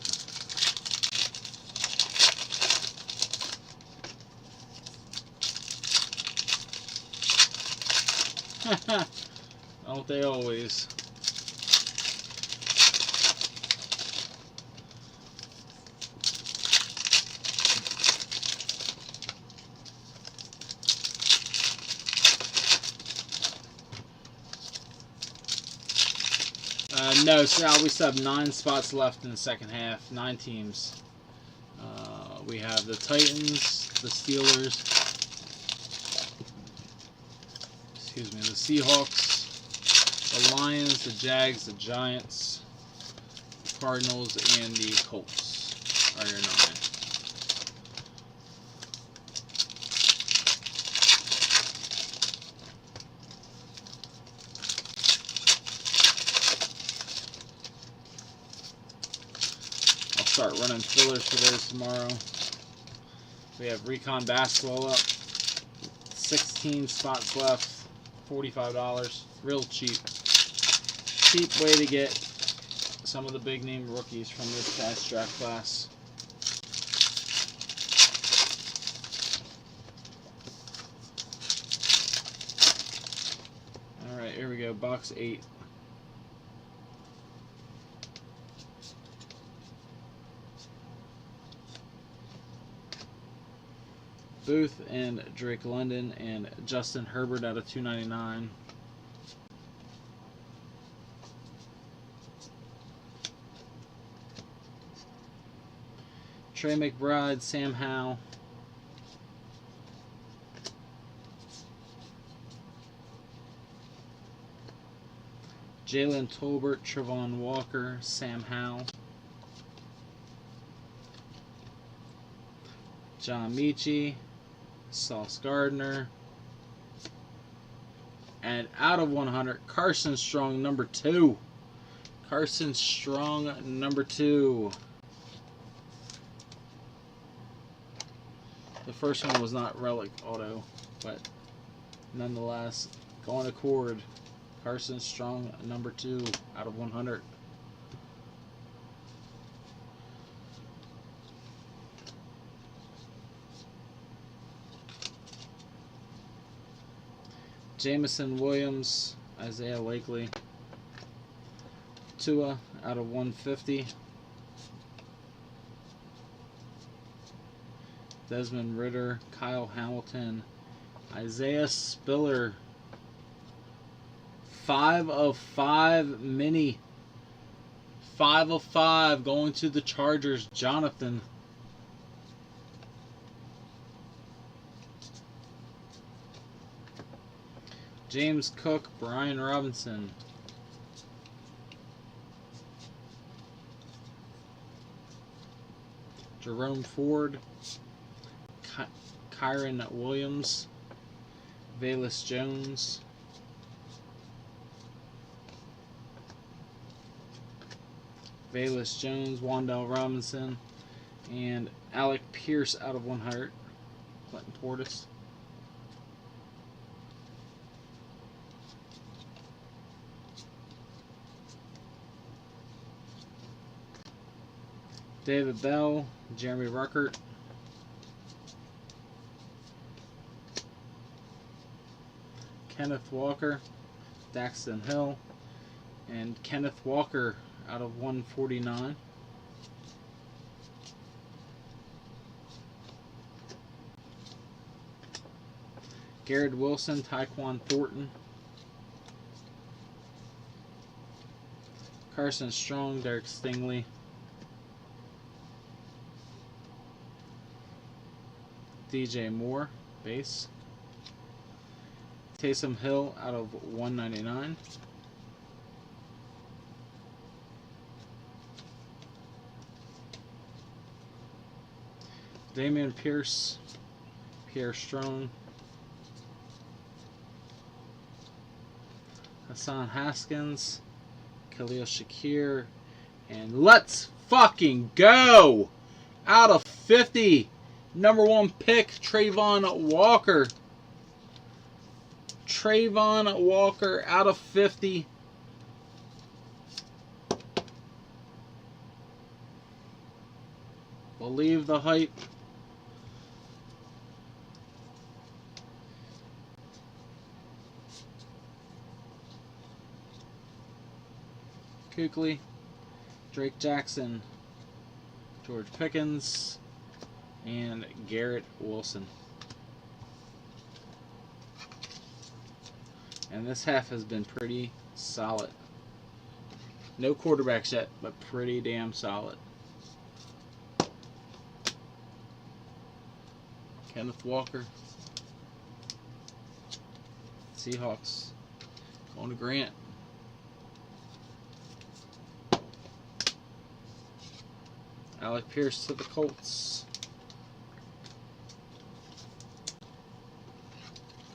Don't they always? No, Sal, we still have 9 spots left in the second half. 9 teams. We have the Titans, the Steelers, excuse me, the Seahawks, the Lions, the Jags, the Giants, the Cardinals, and the Colts are your 9. Start running fillers for those tomorrow. We have Recon Basketball up. 16 spots left. $45. Real cheap. Cheap way to get some of the big name rookies from this past draft class. Alright, here we go. Box 8. Booth and Drake London and Justin Herbert out of 299. Trey McBride, Sam Howell. Jalen Tolbert, Trevon Walker, Sam Howell. John Michie, Sauce Gardner, and out of 100, Carson Strong, number 2. Carson Strong, number 2. The first one was not relic auto, but nonetheless, going to Cord. Carson Strong, number 2, out of 100. Jamison Williams, Isaiah Lakely, Tua out of 150, Desmond Ridder, Kyle Hamilton, Isaiah Spiller, 5 of 5 mini, 5 of 5 going to the Chargers, Jonathan. James Cook, Brian Robinson. Jerome Ford, Kyron Williams, Velus Jones, Wandell Robinson, And Alec Pierce out of 100. Clinton Portis. David Bell, Jeremy Ruckert. Kenneth Walker, Daxton Hill, and Kenneth Walker out of 149. Garrett Wilson, Tyquan Thornton. Carson Strong, Derek Stingley. DJ Moore, base. Taysom Hill out of 199. Damian Pierce, Pierre Strong. Hassan Haskins, Khalil Shakir, and let's fucking go! Out of 50, #1 pick, Trayvon Walker. Trayvon Walker out of 50. Believe the hype. Kuechly, Drake Jackson, George Pickens, and Garrett Wilson. And this half has been pretty solid. No quarterbacks yet, but pretty damn solid. Kenneth Walker. Seahawks. Going to Grant. Alec Pierce to the Colts.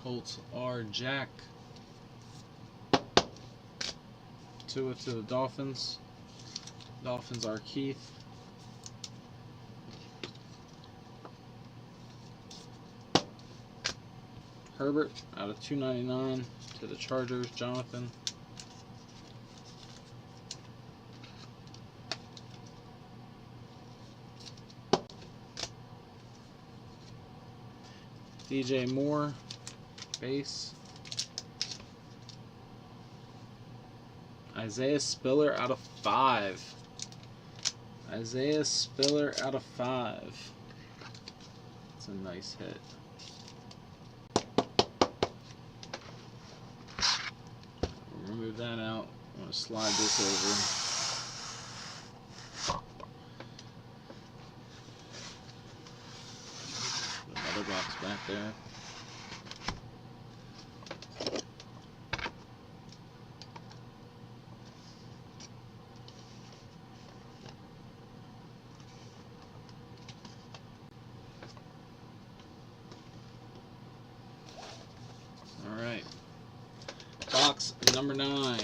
Colts are Jack. Tua to the Dolphins. Dolphins are Keith. Herbert out of 299 to the Chargers, Jonathan. DJ Moore, base. Isaiah Spiller out of 5. Isaiah Spiller out of 5. That's a nice hit. Remove that out. I'm going to slide this over. Another box back there. Alright. Box number 9.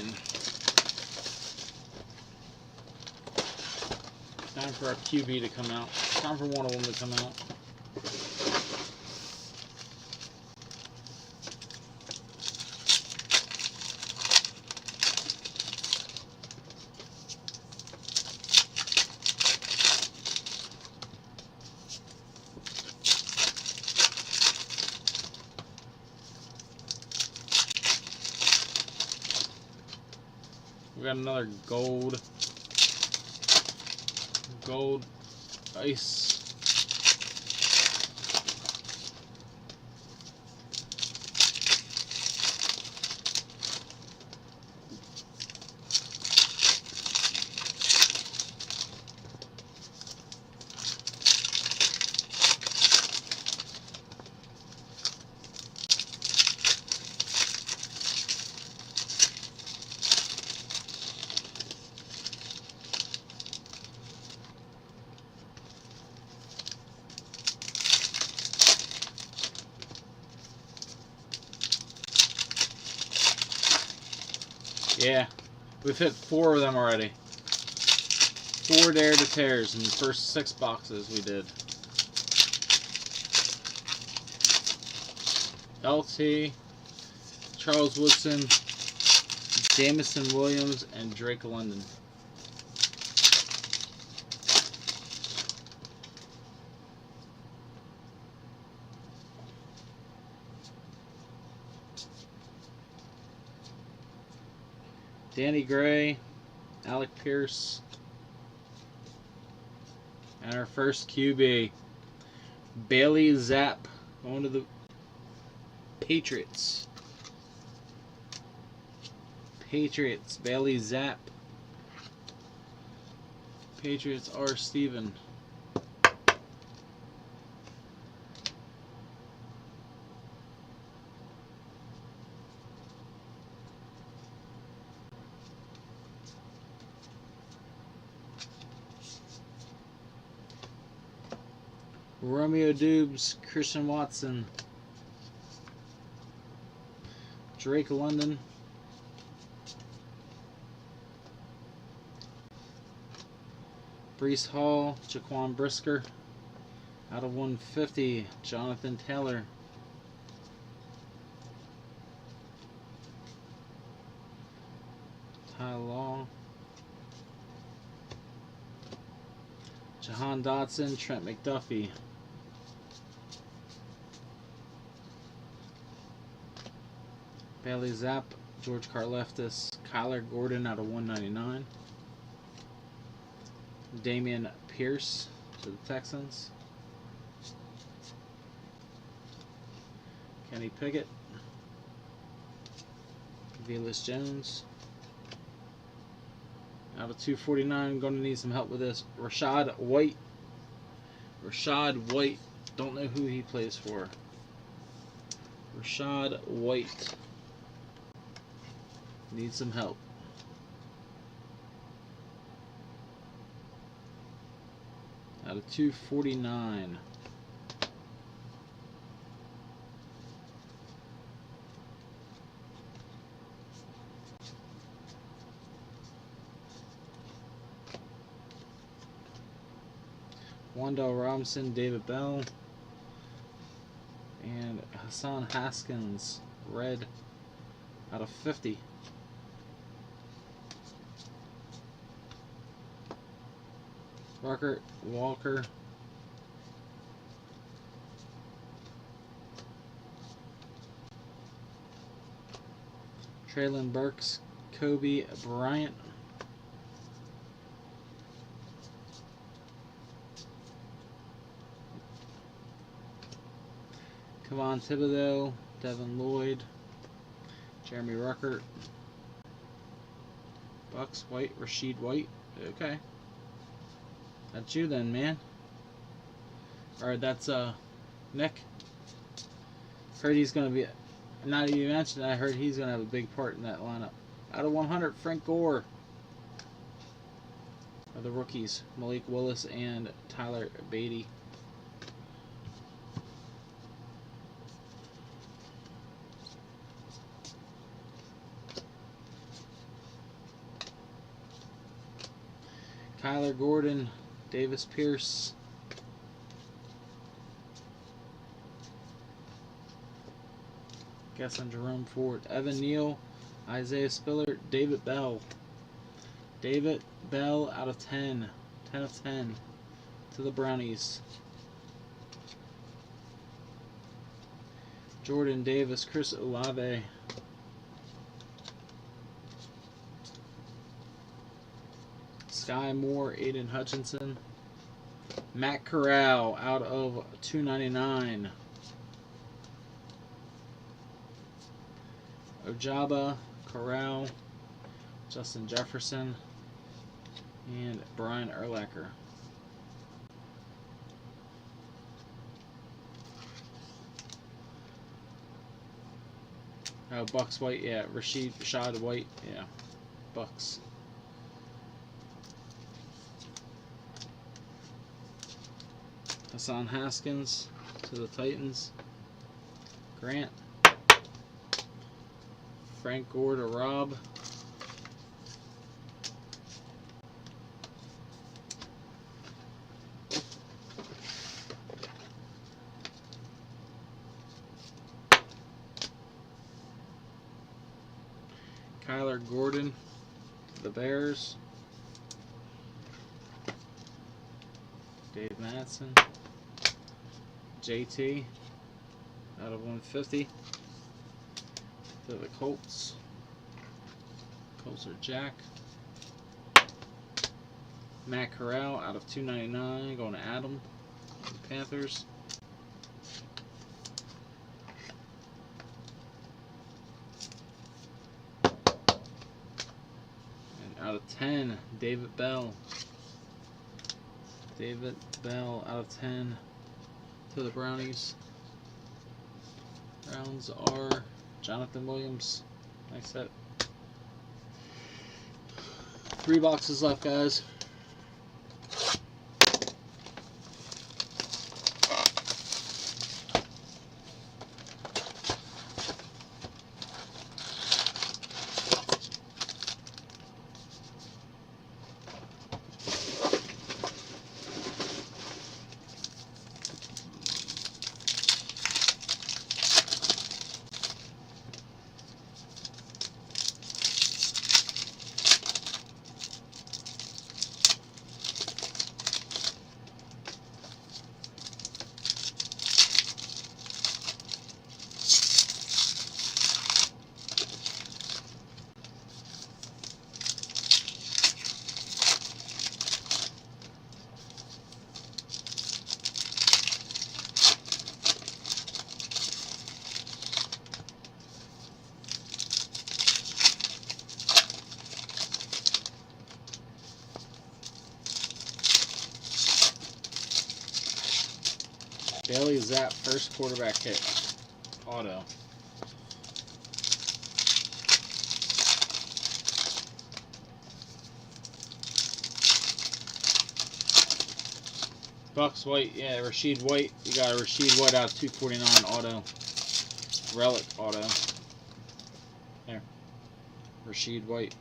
Time for our QB to come out. Time for one of them to come out. We got another gold ice. Yeah, we've hit 4 of them already. 4 Dare to Tears in the first 6 boxes we did. LT, Charles Woodson, Jamison Williams, and Drake London. Danny Gray, Alec Pierce, and our first QB, Bailey Zapp, going to the Patriots. Patriots, Bailey Zapp. Patriots R. Steven. Romeo Dubes, Christian Watson, Drake London, Breece Hall, Jaquan Brisker, out of 150, Jonathan Taylor, Ty Law, Jahan Dotson, Trent McDuffie, Bailey Zapp, George Karlaftis, Kyler Gordon out of 199, Damian Pierce to the Texans, Kenny Pickett, Velus Jones, out of 249. Going to need some help with this. Rashad White. Rashad White. Don't know who he plays for. Rashad White. Need some help. Out of 249. Wandell Robinson, David Bell, and Hassan Haskins, red, out of 50. Rucker Walker, Traylon Burks, Kobe Bryant, Kevon Thibodeau, Devin Lloyd, Jeremy Ruckert, Bucks White, Rashid White. Okay. That's you then, man. Alright, that's Nick. Heard he's gonna be, not even mentioned, I heard he's gonna have a big part in that lineup. Out of 100, Frank Gore are the rookies. Malik Willis and Tyler Beatty. Kyler Gordon, Davis Pierce, guessing Jerome Ford, Evan Neal, Isaiah Spiller, David Bell. David Bell out of 10. 10 of 10 to the Brownies. Jordan Davis, Chris Olave. Sky Moore, Aiden Hutchinson. Matt Corral out of 299. Ojaba, Corral, Justin Jefferson, and Brian Urlacher. Oh, Bucks White, yeah. Rashad White, yeah. Bucks. Hassan Haskins to the Titans. Grant. Frank Gore to Rob. Kyler Gordon, the Bears. Dave Madsen. JT out of 150 to the Colts. Colts are Jack. Matt Corral out of 299 going to Adam. The Panthers. And out of 10, David Bell. David Bell out of 10 to the Brownies. Browns are Jonathan Williams. Nice set. 3 boxes left, guys. Bailey Zapp, first quarterback hit. Auto. Bucks White, yeah, Rashid White. You got a Rashid White out of 249 auto. Relic auto. There. Rashid White.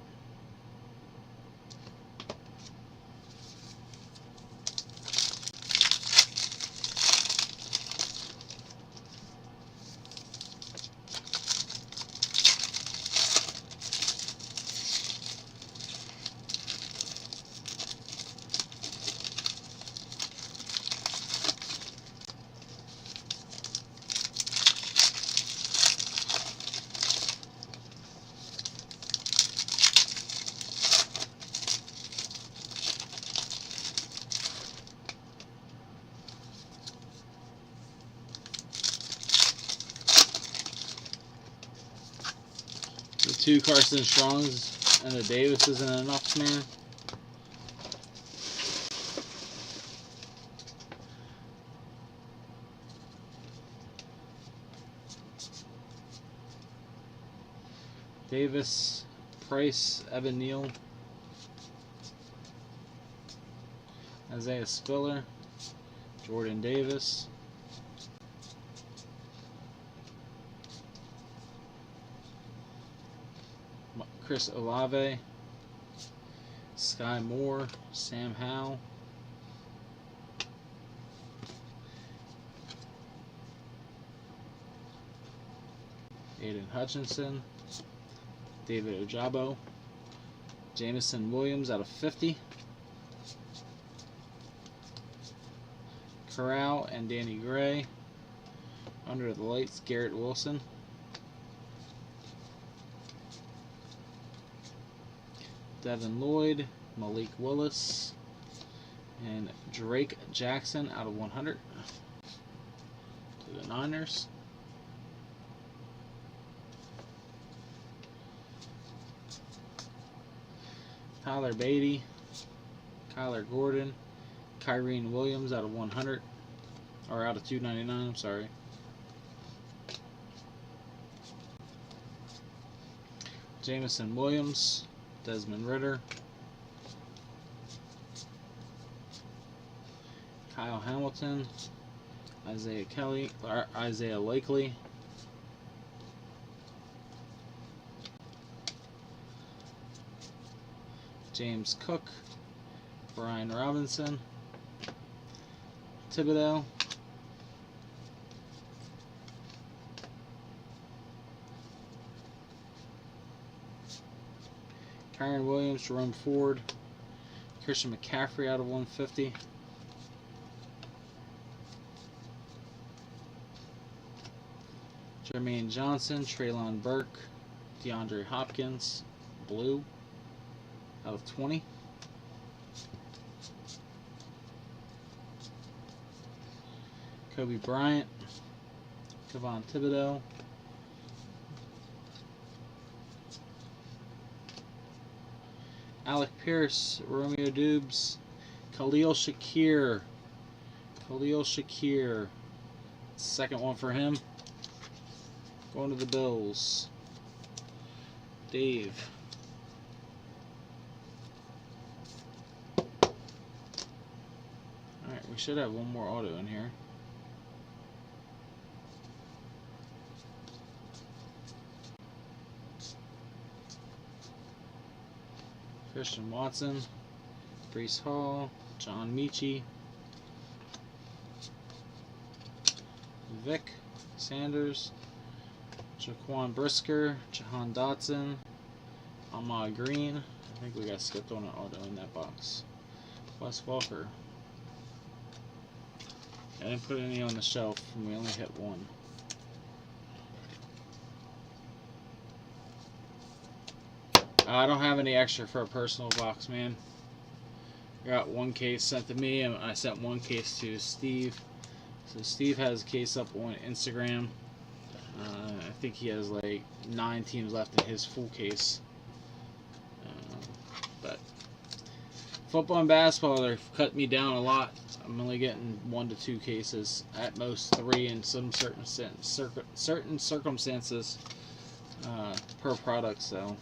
The 2 Carson Strongs and the Davis isn't enough, man. Davis, Price, Evan Neal, Isaiah Spiller, Jordan Davis, Chris Olave, Sky Moore, Sam Howell, Aiden Hutchinson, David Ojabo, Jamison Williams out of 50, Corral and Danny Gray, under the lights, Garrett Wilson, Devin Lloyd, Malik Willis, and Drake Jackson out of 100 to the Niners. Tyler Beatty, Kyler Gordon, Kyrene Williams out of 100, or out of 299, I'm sorry. Jamison Williams, Desmond Ritter, Kyle Hamilton, Isaiah Lakely, James Cook, Brian Robinson, Thibodeau, Kyron Williams, Jerome Ford, Christian McCaffrey out of 150. Jermaine Johnson, Traylon Burke, DeAndre Hopkins, blue out of 20. Kobe Bryant, Kevon Thibodeau, Alec Pierce, Romeo Dubes, Khalil Shakir. Second one for him. Going to the Bills. Dave. Alright, we should have one more auto in here. Christian Watson, Breece Hall, John Michie, Vic Sanders, Jaquan Brisker, Jahan Dotson, Ahmad Green. I think we got skipped on an auto in that box. Wes Walker. I didn't put any on the shelf, and we only hit one. I don't have any extra for a personal box, man. I got one case sent to me, and I sent one case to Steve. So Steve has a case up on Instagram. I think he has like 9 teams left in his full case. But football and basketball, they've cut me down a lot. I'm only getting 1 to 2 cases, at most 3 in some certain circumstances per product. So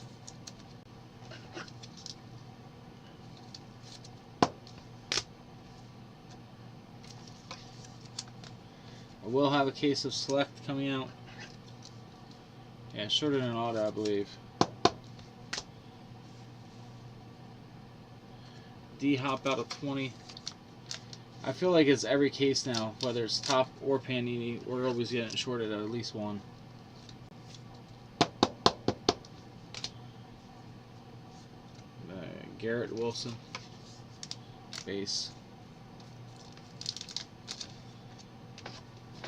I will have a case of Select coming out. Yeah, shorter than an auto, I believe. D-Hop out of 20. I feel like it's every case now, whether it's Top or Panini, we're always getting shorted at least one. Garrett Wilson. Base.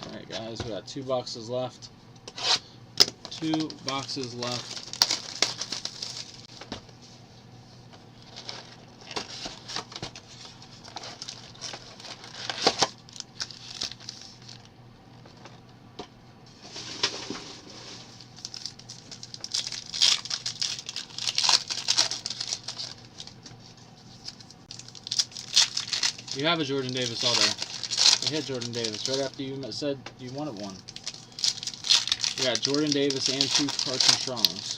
Alright guys, we got 2 boxes left. 2 boxes left. You have a Jordan Davis auto. We hit Jordan Davis right after you said you wanted one. We got Jordan Davis and 2 Carson Strongs.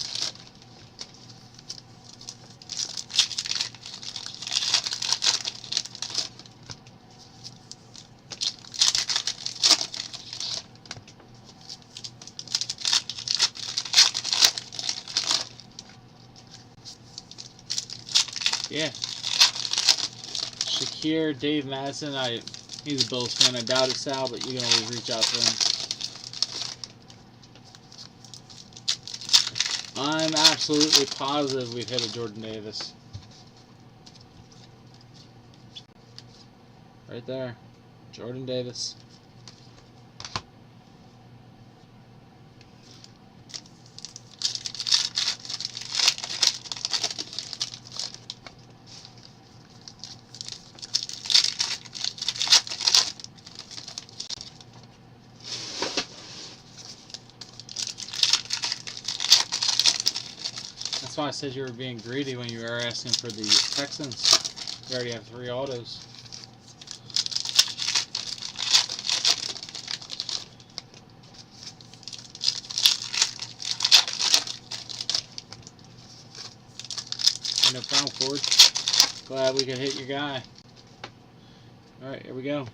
Yeah. Shakir, Dave Madison. He's a Bills fan. I doubt it, Sal, but you can always reach out to him. I'm absolutely positive we've hit a Jordan Davis. Right there. Jordan Davis. That's why I said you were being greedy when you were asking for the Texans. You already have 3 autos. No problem, Ford. Glad we could hit your guy. Alright, here we go.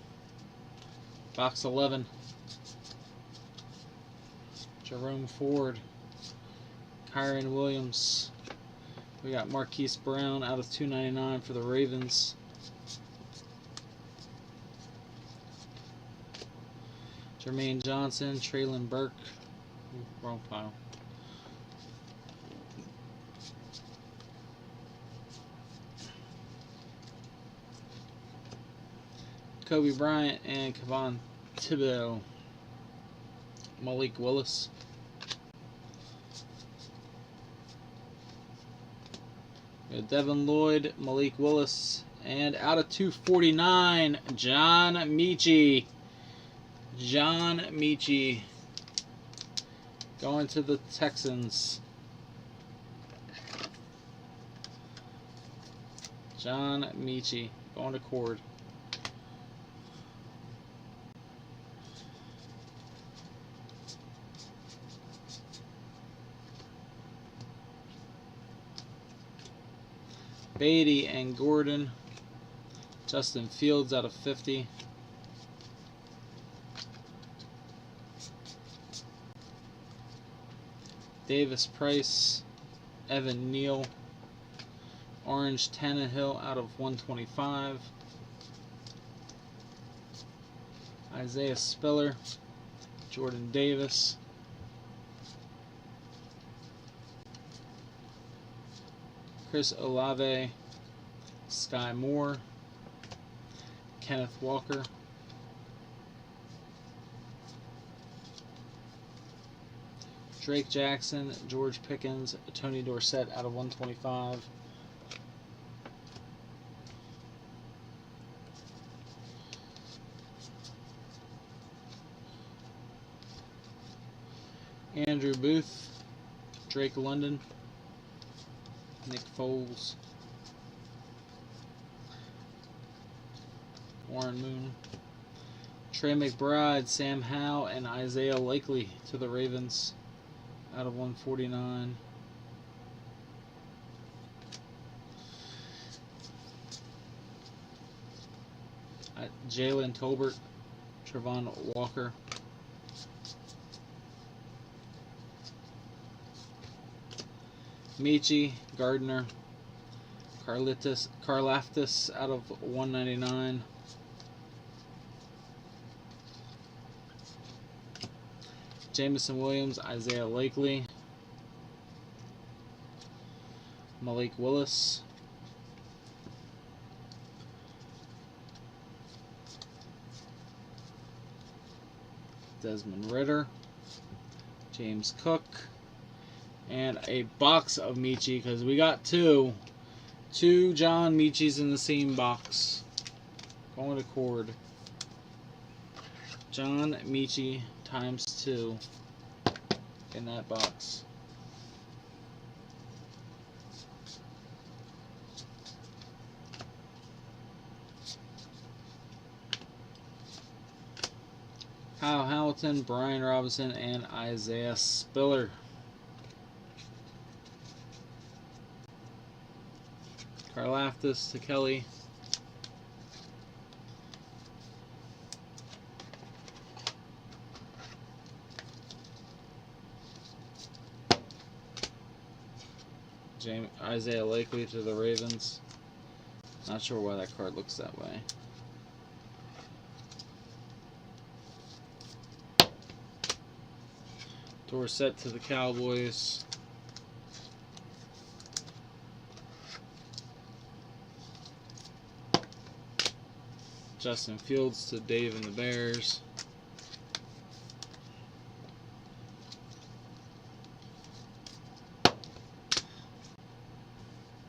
Box 11. Jerome Ford. Kyron Williams. We got Marquise Brown out of 299 for the Ravens. Jermaine Johnson, Traylon Burke. Ooh, wrong pile. Kobe Bryant, and Kevon Thibodeau. Malik Willis. Devin Lloyd, Malik Willis, and out of 249, John Michie. John Michie going to the Texans. John Michie going to Cord. Beatty and Gordon. Justin Fields out of 50. Davis Price, Evan Neal, Orange Tannehill out of 125. Isaiah Spiller, Jordan Davis. Chris Olave, Sky Moore, Kenneth Walker, Drake Jackson, George Pickens, Tony Dorsett out of 125. Andrew Booth, Drake London, Nick Foles, Warren Moon, Trey McBride, Sam Howell, and Isaiah Likely to the Ravens out of 149. Jalen Tolbert, Trevon Walker, Michie, Gardner, Karlaftis out of 199. Jameson Williams, Isaiah Likely, Malik Willis, Desmond Ridder, James Cook, and a box of Michie, because we got two John Michies in the same box. Going to Cord. John Michie times 2 in that box. Kyle Hamilton, Brian Robinson, and Isaiah Spiller. Karlaftis to Kelly. Isaiah Likely to the Ravens. Not sure why that card looks that way. Dorsett to the Cowboys. Justin Fields to Dave and the Bears.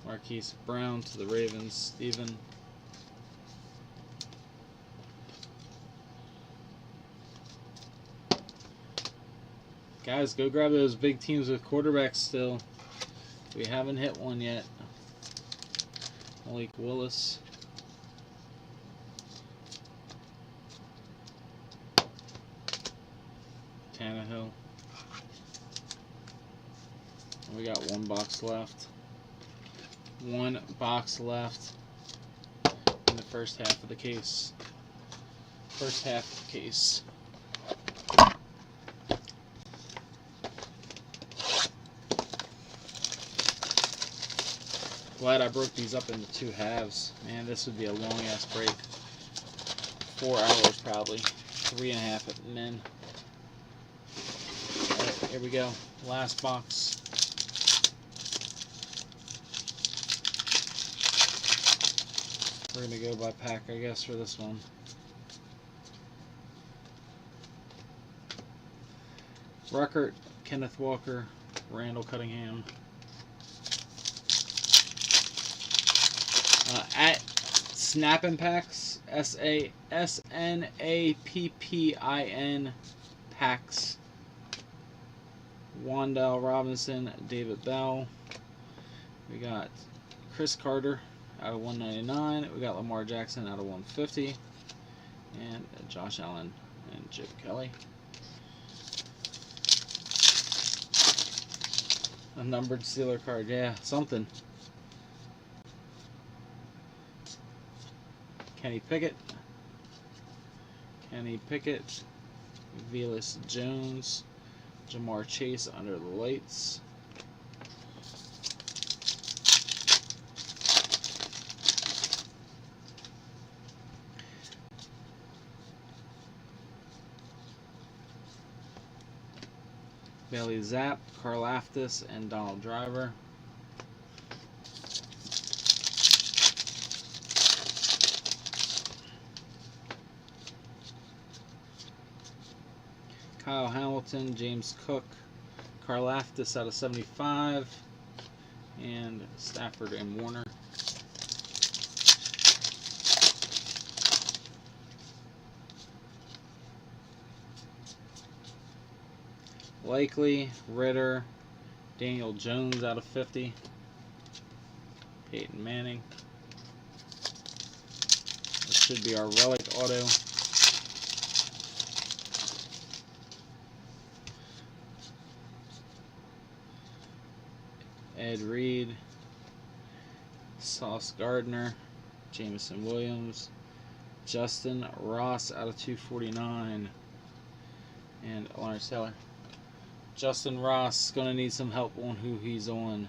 Marquise Brown to the Ravens. Steven. Guys, go grab those big teams with quarterbacks still. We haven't hit one yet. Malik Willis. Tannehill. And we got one box left. One box left in the first half of the case. First half of the case. Glad I broke these up into 2 halves. Man, this would be a long ass break. 4 hours probably. 3.5 at min. Alright, here we go. Last box. We're going to go by pack, I guess, for this one. Ruckert, Kenneth Walker, Randall Cunningham. At Snappin' Packs, SASNAPPIN Packs. Wandale Robinson, David Bell. We got Chris Carter out of 199. We got Lamar Jackson out of 150. And Josh Allen and Chip Kelly. A numbered Steeler card, yeah, something. Kenny Pickett, Velus Jones, Jamar Chase under the lights. Bailey Zapp, Carl Aftis, and Donald Driver. Kyle Hamilton, James Cook, Carl Aftis out of 75, and Stafford and Warner. Likely, Ritter, Daniel Jones out of 50, Peyton Manning. This should be our relic auto. Ed Reed, Sauce Gardner, Jameson Williams, Justin Ross out of 249, and Lawrence Taylor. Justin Ross is going to need some help on who he's on.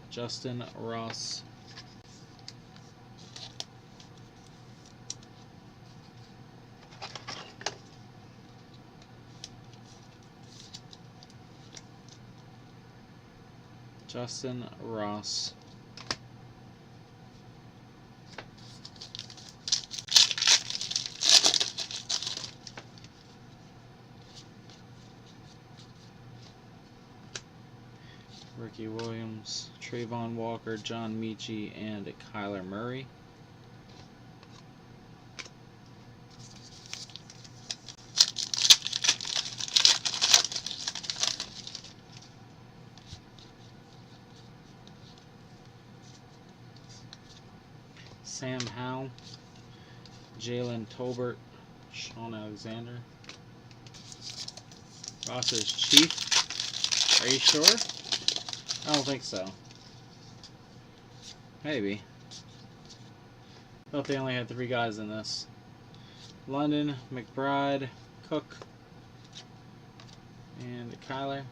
Justin Ross. Justin Ross. Ricky Williams, Trayvon Walker, John Michie, and Kyler Murray. Sam Howell, Jalen Tolbert, Sean Alexander. Ross's Chief. Are you sure? I don't think so. Maybe. Thought they only had 3 guys in this. London, McBride, Cook, and Kyler.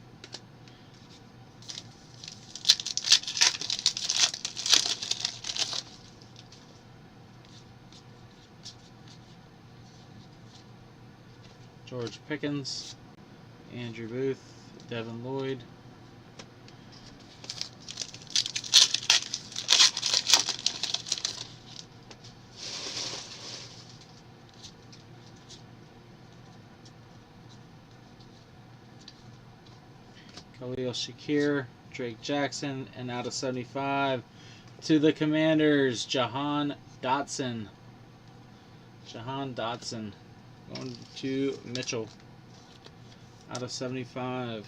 George Pickens, Andrew Booth, Devin Lloyd. Khalil Shakir, Drake Jackson, and out of 75 to the Commanders, Jahan Dotson. Jahan Dotson going to Mitchell out of 75.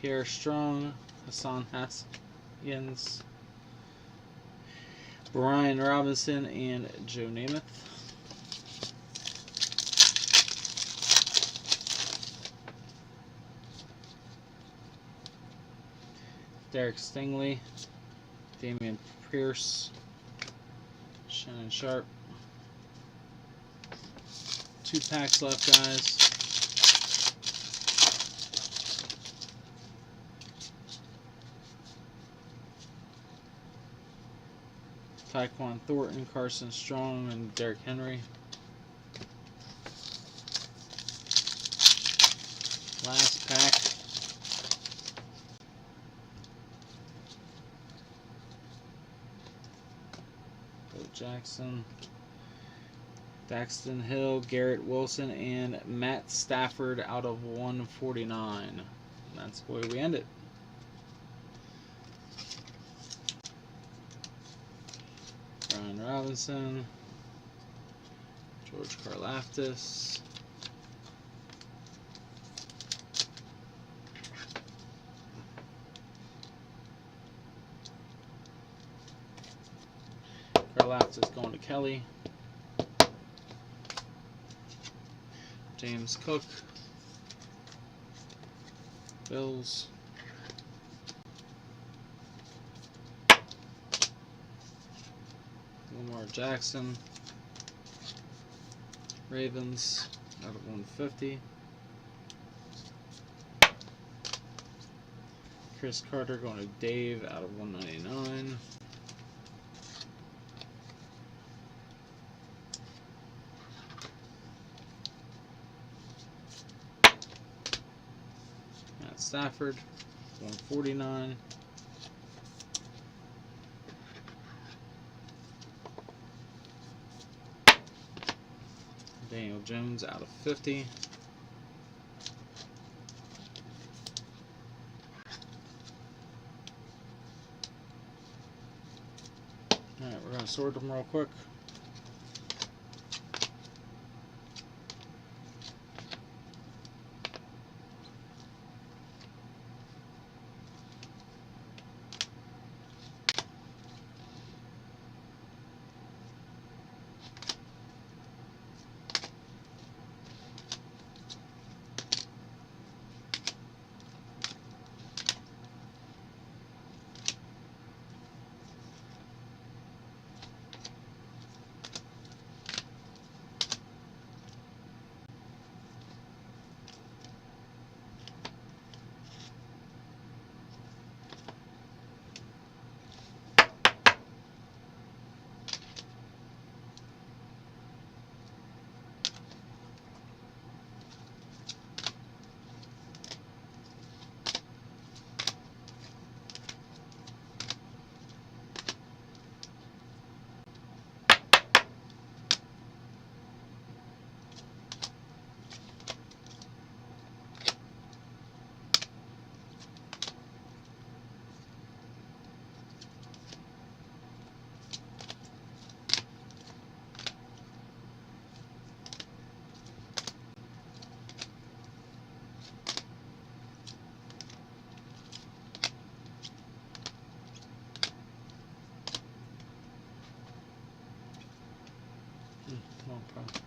Pierre Strong, Hassan Haskins, Brian Robinson, and Joe Namath. Derek Stingley, Damian Pierce, Shannon Sharp. 2 packs left, guys. Tyquan Thornton, Carson Strong, and Derrick Henry. Last pack. Jackson, Daxton Hill, Garrett Wilson, and Matt Stafford out of 149. And that's where we end it. Brian Robinson, George Karlaftis, Karlaftis going to Kelly, James Cook, Bills, Lamar Jackson, Ravens out of 150. Chris Carter going to Dave out of 199. Matt Stafford, 149. Daniel Jones out of 50. Alright, we're going to sort them real quick. Okay.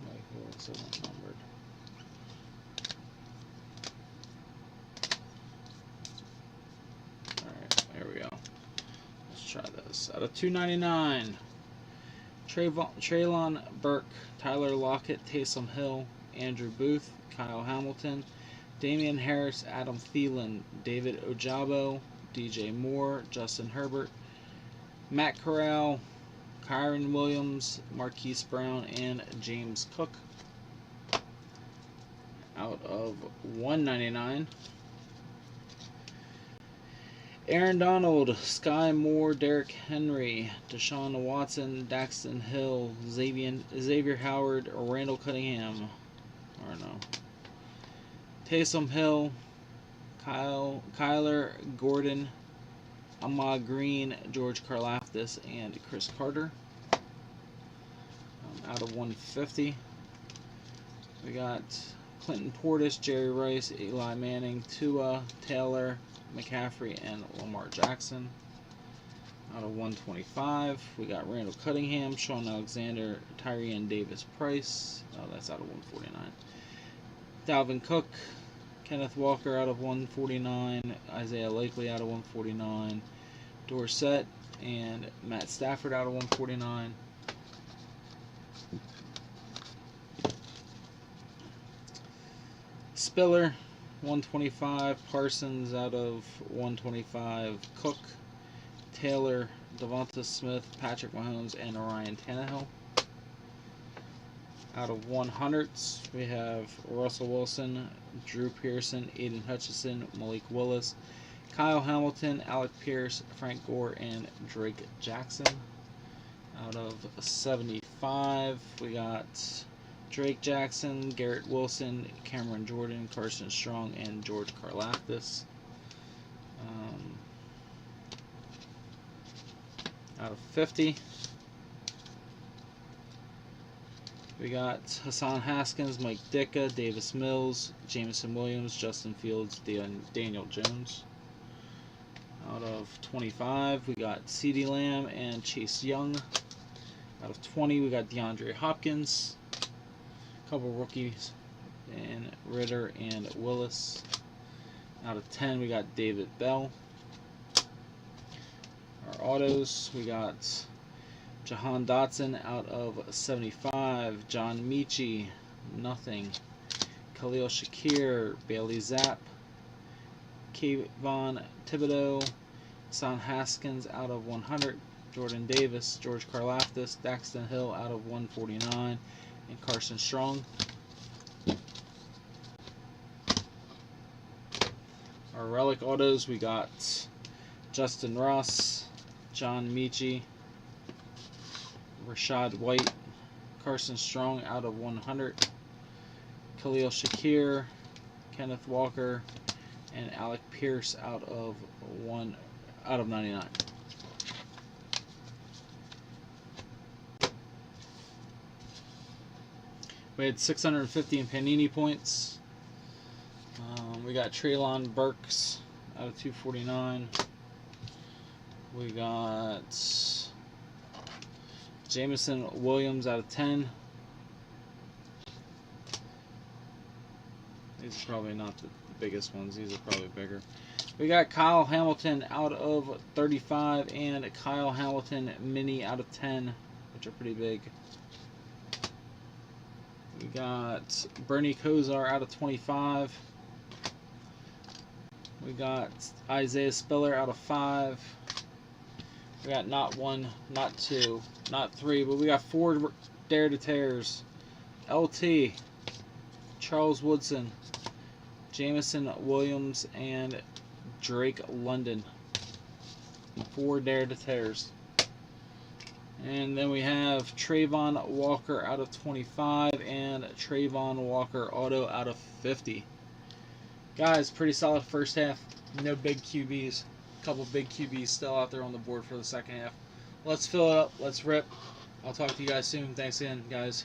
Wait, what's it numbered? There we go. Let's try this. Out of 299, Traylon Burke, Tyler Lockett, Taysom Hill, Andrew Booth, Kyle Hamilton, Damian Harris, Adam Thielen, David Ojabo, DJ Moore, Justin Herbert, Matt Corral, Kyron Williams, Marquise Brown, and James Cook. Out of 199. Aaron Donald, Sky Moore, Derrick Henry, Deshaun Watson, Daxton Hill, Xavier Howard, Randall Cunningham, or no, Taysom Hill, Kyler Gordon, Ahmad Green, George Karlaftis, and Chris Carter. Out of 150. We got Clinton Portis, Jerry Rice, Eli Manning, Tua, Taylor, McCaffrey, and Lamar Jackson. Out of 125, we got Randall Cunningham, Sean Alexander, Tyrion Davis Price. Oh, that's out of 149. Dalvin Cook, Kenneth Walker out of 149, Isaiah Likely out of 149, Dorsett and Matt Stafford out of 149. Spiller, 125 Parsons out of 125 Cook, Taylor, Devonta Smith, Patrick Mahomes, and Ryan Tannehill. Out of 100s, we have Russell Wilson, Drew Pearson, Aiden Hutchinson, Malik Willis, Kyle Hamilton, Alec Pierce, Frank Gore, and Drake Jackson. Out of 75, we got Drake Jackson, Garrett Wilson, Cameron Jordan, Carson Strong, and George Karlaftis. Out of 50, we got Hassan Haskins, Mike Ditka, Davis Mills, Jameson Williams, Justin Fields, Daniel Jones. Out of 25, we got CeeDee Lamb and Chase Young. Out of 20, we got DeAndre Hopkins. A couple rookies, and Ritter and Willis. Out of 10, we got David Bell. Our autos, we got Jahan Dotson out of 75, John Michie, nothing, Khalil Shakir, Bailey Zapp, Kayvon Thibodeau, Hassan Haskins out of 100, Jordan Davis, George Karlaftis, Daxton Hill out of 149, and Carson Strong. Our relic autos, we got Justin Ross, John Michie, Rashad White, Carson Strong out of 100, Khalil Shakir, Kenneth Walker, and Alec Pierce out of 99. We had 650 in Panini points. We got Treylon Burks out of 249. We got Jameson Williams out of 10. These are probably not the biggest ones. These are probably bigger. We got Kyle Hamilton out of 35 and Kyle Hamilton mini out of 10, which are pretty big. We got Bernie Kosar out of 25. We got Isaiah Spiller out of 5. We got not 1, not 2, not 3, but we got 4 Dare to Tears. LT, Charles Woodson, Jameson Williams, and Drake London. 4 Dare to Tears. And then we have Trayvon Walker out of 25 and Trayvon Walker auto out of 50. Guys, pretty solid first half. No big QBs. A couple big QBs still out there on the board for the second half. Let's fill it up. Let's rip. I'll talk to you guys soon. Thanks again, guys.